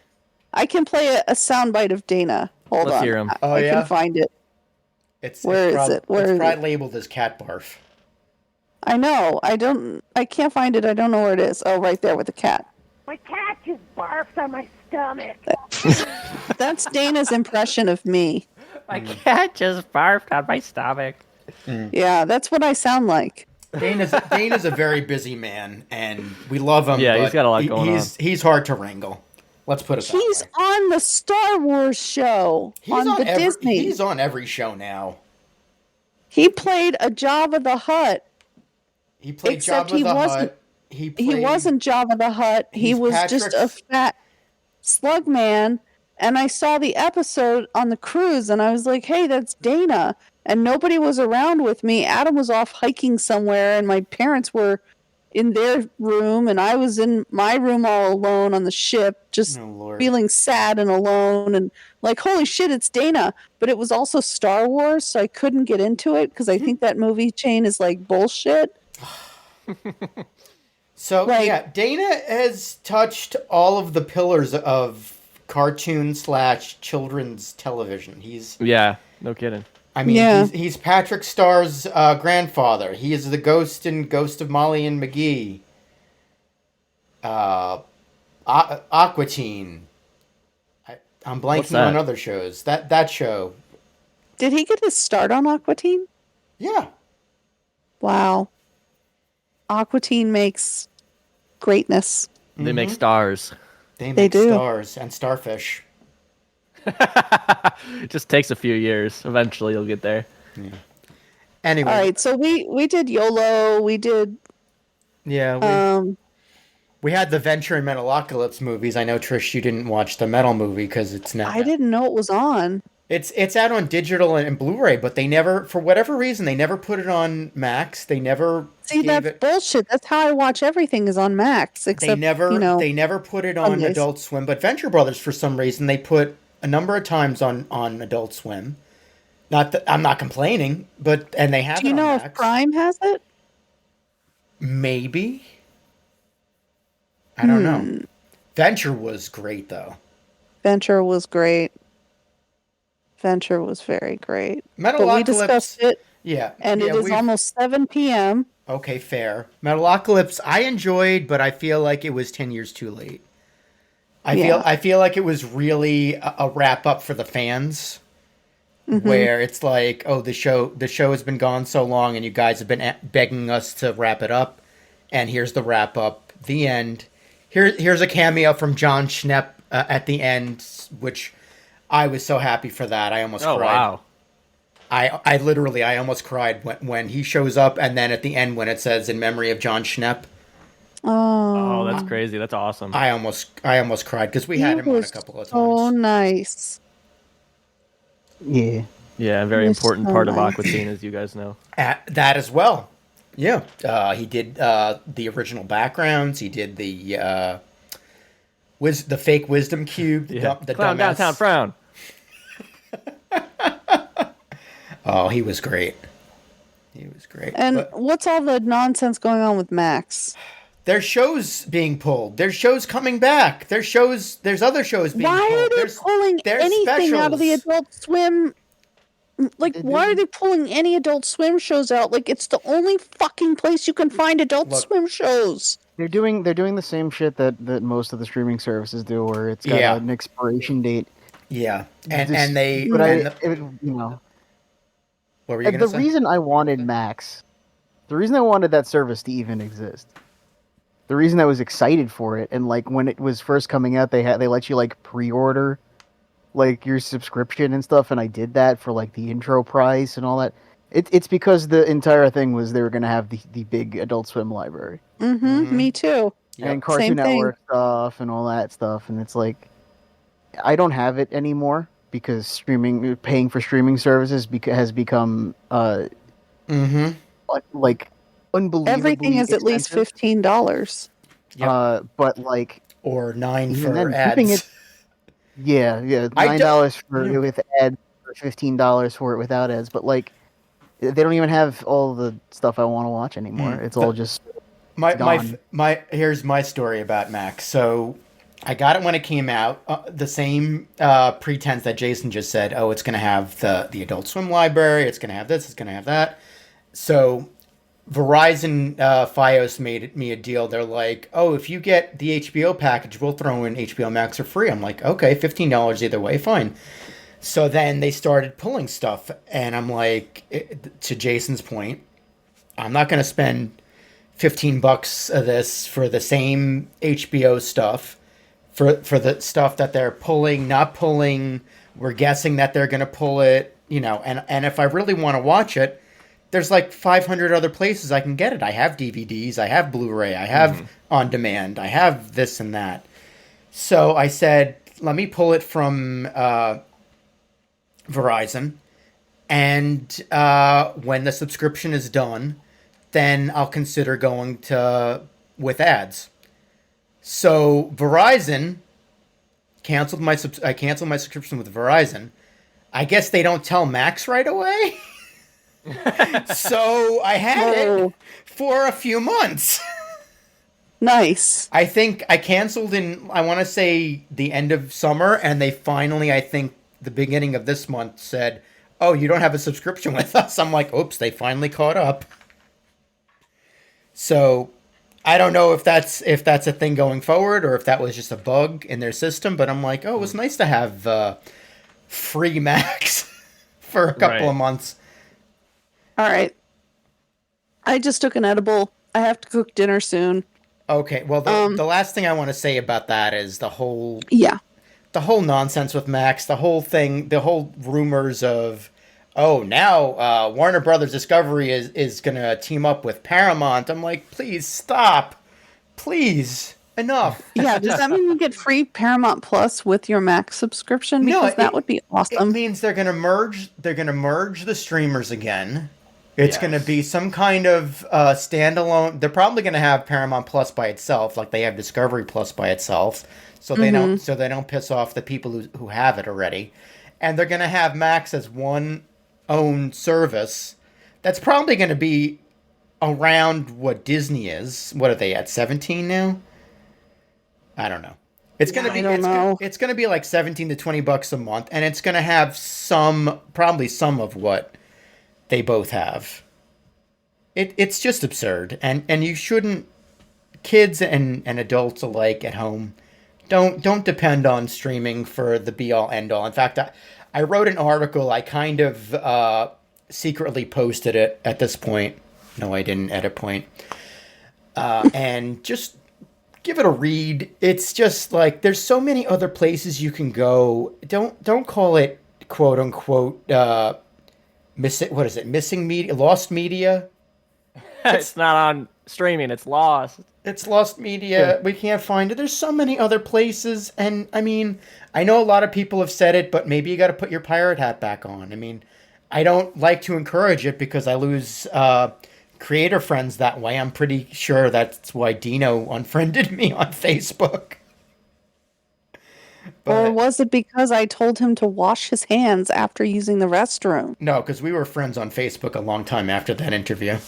I can play a soundbite of Dana. Hold on. Let's hear him. I can find it. Where is it? It's probably labeled as cat barf. I know. I can't find it. I don't know where it is. Oh, right there with the cat. My cat just barfed on my stomach. That's Dana's impression of me. My cat just barfed on my stomach. Yeah, that's what I sound like. Dana's a very busy man, and we love him. Yeah, he's got a lot going on. He's hard to wrangle. Let's put it that way. He's on the Star Wars show Disney. He's on every show now. He played a Jabba the Hutt. He played Jabba the Hutt. He wasn't Jabba the Hutt. He was just a fat slug man. And I saw the episode on the cruise, and I was like, hey, that's Dana. And nobody was around with me. Adam was off hiking somewhere, and my parents were in their room, and I was in my room all alone on the ship, just feeling sad and alone, and like, holy shit, it's Dana. But it was also Star Wars, so I couldn't get into it, because I think that movie chain is like bullshit. So, Dana has touched all of the pillars of cartoon/children's television. No kidding. I mean, he's Patrick Starr's grandfather. He is the ghost in Ghost of Molly and McGee. Aqua Teen. I'm blanking on other shows. That show. Did he get his start on Aqua Teen? Yeah. Wow. Aqua Teen makes greatness. They make stars. They make stars and starfish. It just takes a few years. Eventually, you'll get there. Yeah. Anyway. All right, so we did YOLO. We did. Yeah. We had the Venture and Metalocalypse movies. I know, Trish, you didn't watch the Metal movie because it's not. I didn't know it was on. It's out on digital and Blu-ray, but they never, for whatever reason, they never put it on Max. They never bullshit. That's how I watch everything is on Max. Except they never put it on Adult Swim. But Venture Brothers, for some reason, they put a number of times on Adult Swim. Not that I'm not complaining, and they have. Do you know if Prime has it? Maybe. I don't know. Venture was great, though. Venture was great. Venture was very great. Metalocalypse, but we discussed it. Yeah. And it is almost 7 p.m. Okay, fair. Metalocalypse, I enjoyed, but I feel like it was 10 years too late. I feel like it was really a wrap up for the fans, where it's like, oh, the show has been gone so long, and you guys have been begging us to wrap it up, and here's the wrap up, the end. Here's a cameo from John Schnepp at the end, which I was so happy for that. I almost cried. Wow. I literally almost cried when he shows up, and then at the end when it says in memory of John Schnepp. Oh, that's crazy. That's awesome. I almost cried because we had him on a couple of times. Oh, nice. Yeah. Yeah, a very You're important so part of nice. Aqua Teen, as you guys know. That as well. Yeah, he did the original backgrounds. He did the fake wisdom cube. Yeah. The Clown dumbass. downtown frown. Oh, he was great. He was great. And But what's all the nonsense going on with Max? there's shows being pulled. There's shows coming back. There's other shows being Why pulled. are they There's- pulling there's anything out of the specials. Adult Swim? Like, They why do. are they pulling any Adult Swim shows out? Like, it's the only fucking place you can find Adult Look. Swim shows. They're doing the same shit that most of the streaming services do, where it's got Yeah. an expiration date. Yeah, and Just- and they But and what were you the gonna say? reason I wanted Max, the reason I wanted that service to even exist, the reason I was excited for it, and like when it was first coming out, they let you like pre-order like your subscription and stuff, and I did that for like the intro price and all that. It's because the entire thing was they were gonna have the big Adult Swim library Mm-hmm. Me too. Yep. and Cartoon Same thing. Network stuff and all that stuff, and it's like I don't have it anymore because paying for streaming services has become Mm-hmm. like unbelievably Everything is at least expensive. $15. Yep. But like Or 9 even for then, ads. keeping it- yeah, I $9 for yeah. with ads, or $15 for it without ads. But like, they don't even have all the stuff I want to watch anymore. It's all just gone. Here's my story about Max. So I got it when it came out. The same pretense that Jason just said. Oh, it's going to have the Adult Swim library. It's going to have this. It's going to have that. So Verizon Fios made me a deal. They're like, oh, if you get the HBO package, we'll throw in HBO Max for free. I'm like, okay, $15 either way, fine. So then they started pulling stuff, and I'm like, to Jason's point, I'm not going to spend $15 of this for the same HBO stuff, for the stuff that they're pulling, not pulling. We're guessing that they're going to pull it, and if I really want to watch it, there's like 500 other places I can get it. I have DVDs, I have Blu-ray, I have on demand, I have this and that. So I said, let me pull it from Verizon, and when the subscription is done, then I'll consider going with ads. So Verizon canceled I canceled my subscription with Verizon. I guess they don't tell Max right away. So I had it for a few months. Nice. I think I canceled I want to say the end of summer, and they finally, I think the beginning of this month, said, oh, you don't have a subscription with us. I'm like, oops, they finally caught up. So I don't know if that's a thing going forward, or if that was just a bug in their system, but I'm like, oh, it was nice to have free Max for a couple of months. All right. I just took an edible. I have to cook dinner soon. Okay, well, the last thing I want to say about that is the whole nonsense with Max, the whole thing, the whole rumors of, oh, now Warner Brothers Discovery is going to team up with Paramount. I'm like, please stop. Please. Enough. Yeah, does that mean you get free Paramount Plus with your Max subscription? Because that would be awesome. It means they're going to merge the streamers again. It's going to be some kind of standalone. They're probably going to have Paramount Plus by itself, like they have Discovery Plus by itself, so they don't piss off the people who have it already. And they're going to have Max as one own service. That's probably going to be around what Disney is. What are they at, 17 now? I don't know. It's going to be it's going to be like $17 to $20 a month, and it's going to have probably some of what they both have. It's just absurd, and you shouldn't. Kids and adults alike at home, don't depend on streaming for the be all end all. In fact, I wrote an article. I kind of secretly posted it at this point. No, I didn't. At a point, and just give it a read. It's just like there's so many other places you can go. Don't call it quote unquote. Missing media, lost media. It's not on streaming. It's lost. It's lost media. We can't find it. There's so many other places, and I mean, I know a lot of people have said it, but maybe you got to put your pirate hat back on. I mean, I don't like to encourage it because I lose creator friends that way. I'm pretty sure that's why Dino unfriended me on Facebook. Or was it because I told him to wash his hands after using the restroom? No, because we were friends on Facebook a long time after that interview.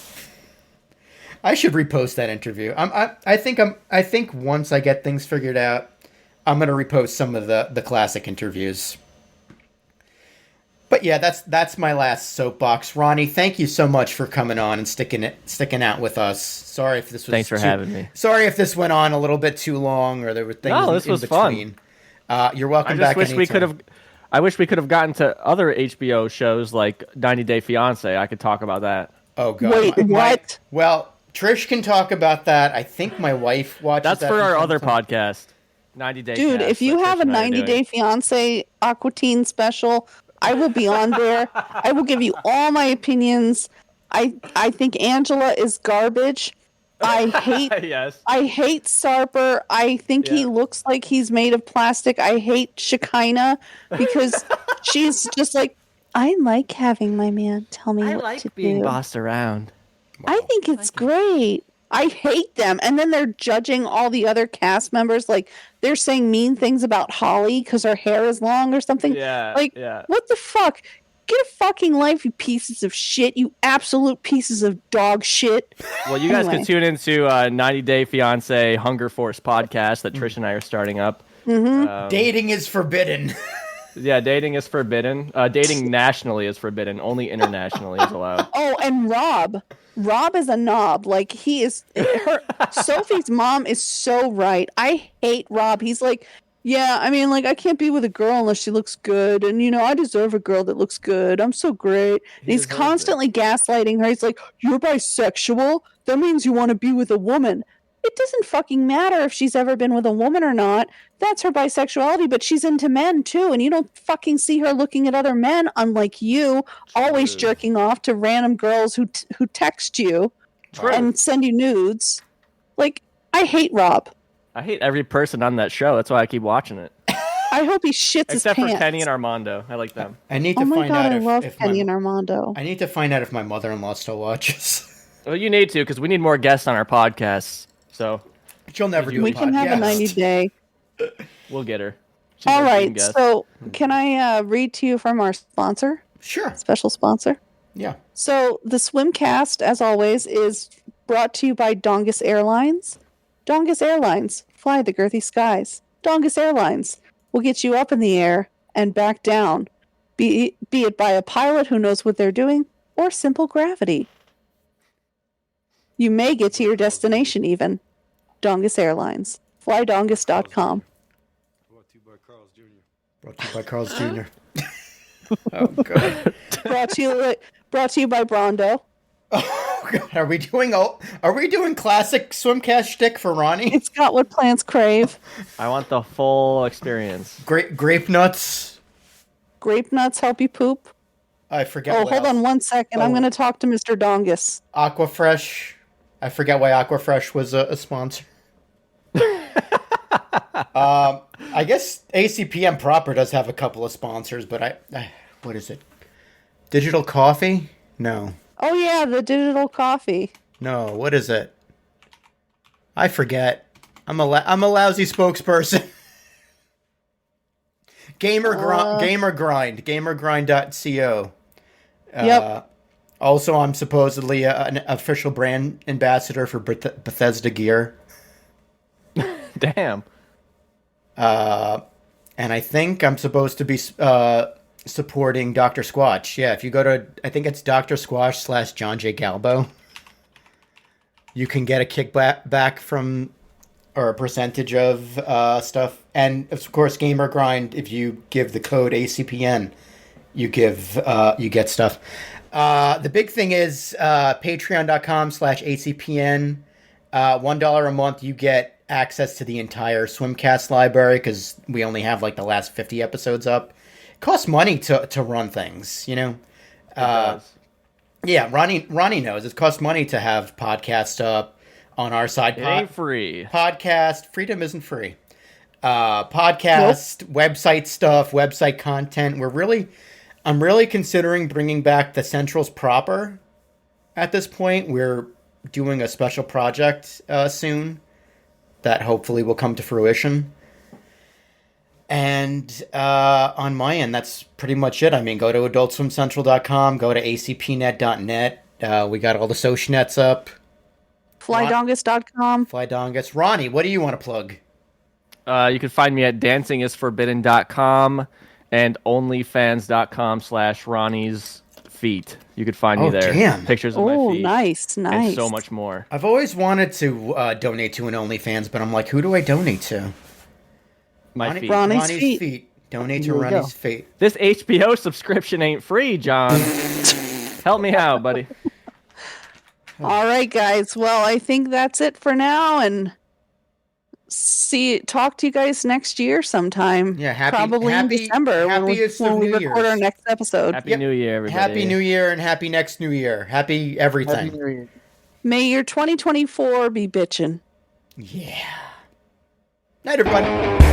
I should repost that interview. I think once I get things figured out, I'm gonna repost some of the classic interviews. But yeah, that's my last soapbox. Ronnie, thank you so much for coming on and sticking out with us. Sorry if this was Thanks for having me. Sorry if this went on a little bit too long or there were things No, this in was between. You're welcome back. I wish we could have gotten to other HBO shows like 90 Day Fiance. I could talk about that. Oh god. Wait, what? Well, Trish can talk about that. I think my wife watches That's that for our from other time to time. podcast. 90 Day Dude, Cast if you that have Trish a and I are 90 doing. Day Fiance Aqua Teen special, I will be on there. I will give you all my opinions. I think Angela is garbage. I hate Yes. I hate Sarper. I think he looks like he's made of plastic. I hate Shekinah because she's just like, I like having my man tell me what to do. bossed around. I think it's great. I hate them. And then they're judging all the other cast members. Like, they're saying mean things about Holly because her hair is long or something. Yeah, Like, yeah. what the fuck? Get a fucking life, you pieces of shit. You absolute pieces of dog shit. Well, you guys Anyway. can tune into 90 Day Fiance Hunger Force podcast that Trish and I are starting up. Dating is forbidden. Yeah, dating is forbidden. Dating nationally is forbidden. Only internationally is allowed. Oh, and Rob. Rob is a knob. Like, he is. Sophie's mom is so right. I hate Rob. He's like, yeah, I mean, like, I can't be with a girl unless she looks good. And, you know, I deserve a girl that looks good. I'm so great. And he's constantly gaslighting her. He's like, you're bisexual? That means you want to be with a woman. It doesn't fucking matter if she's ever been with a woman or not. That's her bisexuality, but she's into men too. And you don't fucking see her looking at other men, unlike you, always jerking off to random girls who text you and send you nudes. Like, I hate Rob. I hate every person on that show. That's why I keep watching it. I hope he shits his Except for pants. Kenny and Armando. I like them. I need to Oh my find god, out I love if Kenny my, and Armando. I need to find out if my mother-in-law still watches. Well, you need to, because we need more guests on our podcasts. So She'll never do We a can have a podcast. 90 day. we'll get her. She's All our dream right, guest. so can I read to you from our sponsor? Sure. Special sponsor? Yeah. So the Swimcast, as always, is brought to you by Dongus Airlines. Dongus Airlines, fly the girthy skies. Dongus Airlines will get you up in the air and back down, be it by a pilot who knows what they're doing or simple gravity. You may get to your destination even. Dongus Airlines. FlyDongus.com. Brought to you by Carl's Jr. Oh god. Brought to you by Brondo. Oh god. Are we doing classic Swimcast shtick for Ronnie? It's got what plants crave. I want the full experience. Grape nuts. Grape nuts help you poop. I forget. Oh, what hold else. on 1 second. I'm Oh. going to talk to Mr. Dongus. Aquafresh. I forget why Aquafresh was a sponsor. I guess ACPM proper does have a couple of sponsors, but I what is it? Digital Coffee? No. Oh, yeah, the digital coffee. No, what is it? I forget. I'm a lousy spokesperson. Gamergrind.co. Yep. Also, I'm supposedly an official brand ambassador for Bethesda gear. Damn. And I think I'm supposed to be supporting Dr. Squatch. Yeah, if you go to, I think it's Dr. Squatch / John J. Galbo, you can get a kickback back from, or a percentage of stuff. And of course, Gamer Grind, if you give the code ACPN, you get stuff. The big thing is patreon.com/ACPN. $1 a month, you get access to the entire Swimcast library because we only have like the last 50 episodes up. It costs money to run things, you know? Yeah, Ronnie knows. It costs money to have podcasts up on our side. It ain't free. Podcast, freedom isn't free. Podcast, website stuff, website content. We're really... I'm really considering bringing back the Centrals proper. At this point, we're doing a special project soon that hopefully will come to fruition. And on my end, that's pretty much it. I mean, go to adultswimcentral.com, go to acpnet.net. We got all the social nets up. Flydongus.com. Flydongus. Ronnie, what do you want to plug? You can find me at dancingisforbidden.com and onlyfans.com/Ronnie's feet. You could find me there. Damn. Pictures of my feet. Nice. And so much more. I've always wanted to donate to an OnlyFans, but I'm like, who do I donate to? My feet. Ronnie's feet. Donate to Ronnie's feet. This HBO subscription ain't free, John. Help me out, buddy. All right, guys. Well, I think that's it for now, and talk to you guys next year sometime. Yeah, probably in December when we record our next episode. Happy New Year, everybody. Happy New Year and happy next New Year. Happy everything. Happy New Year. May your 2024 be bitchin'. Yeah. Night, everybody.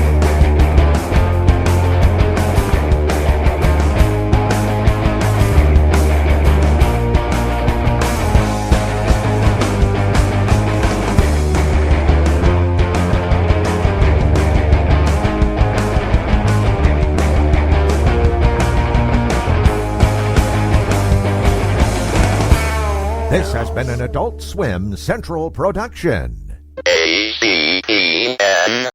This has been an Adult Swim Central production. ACEN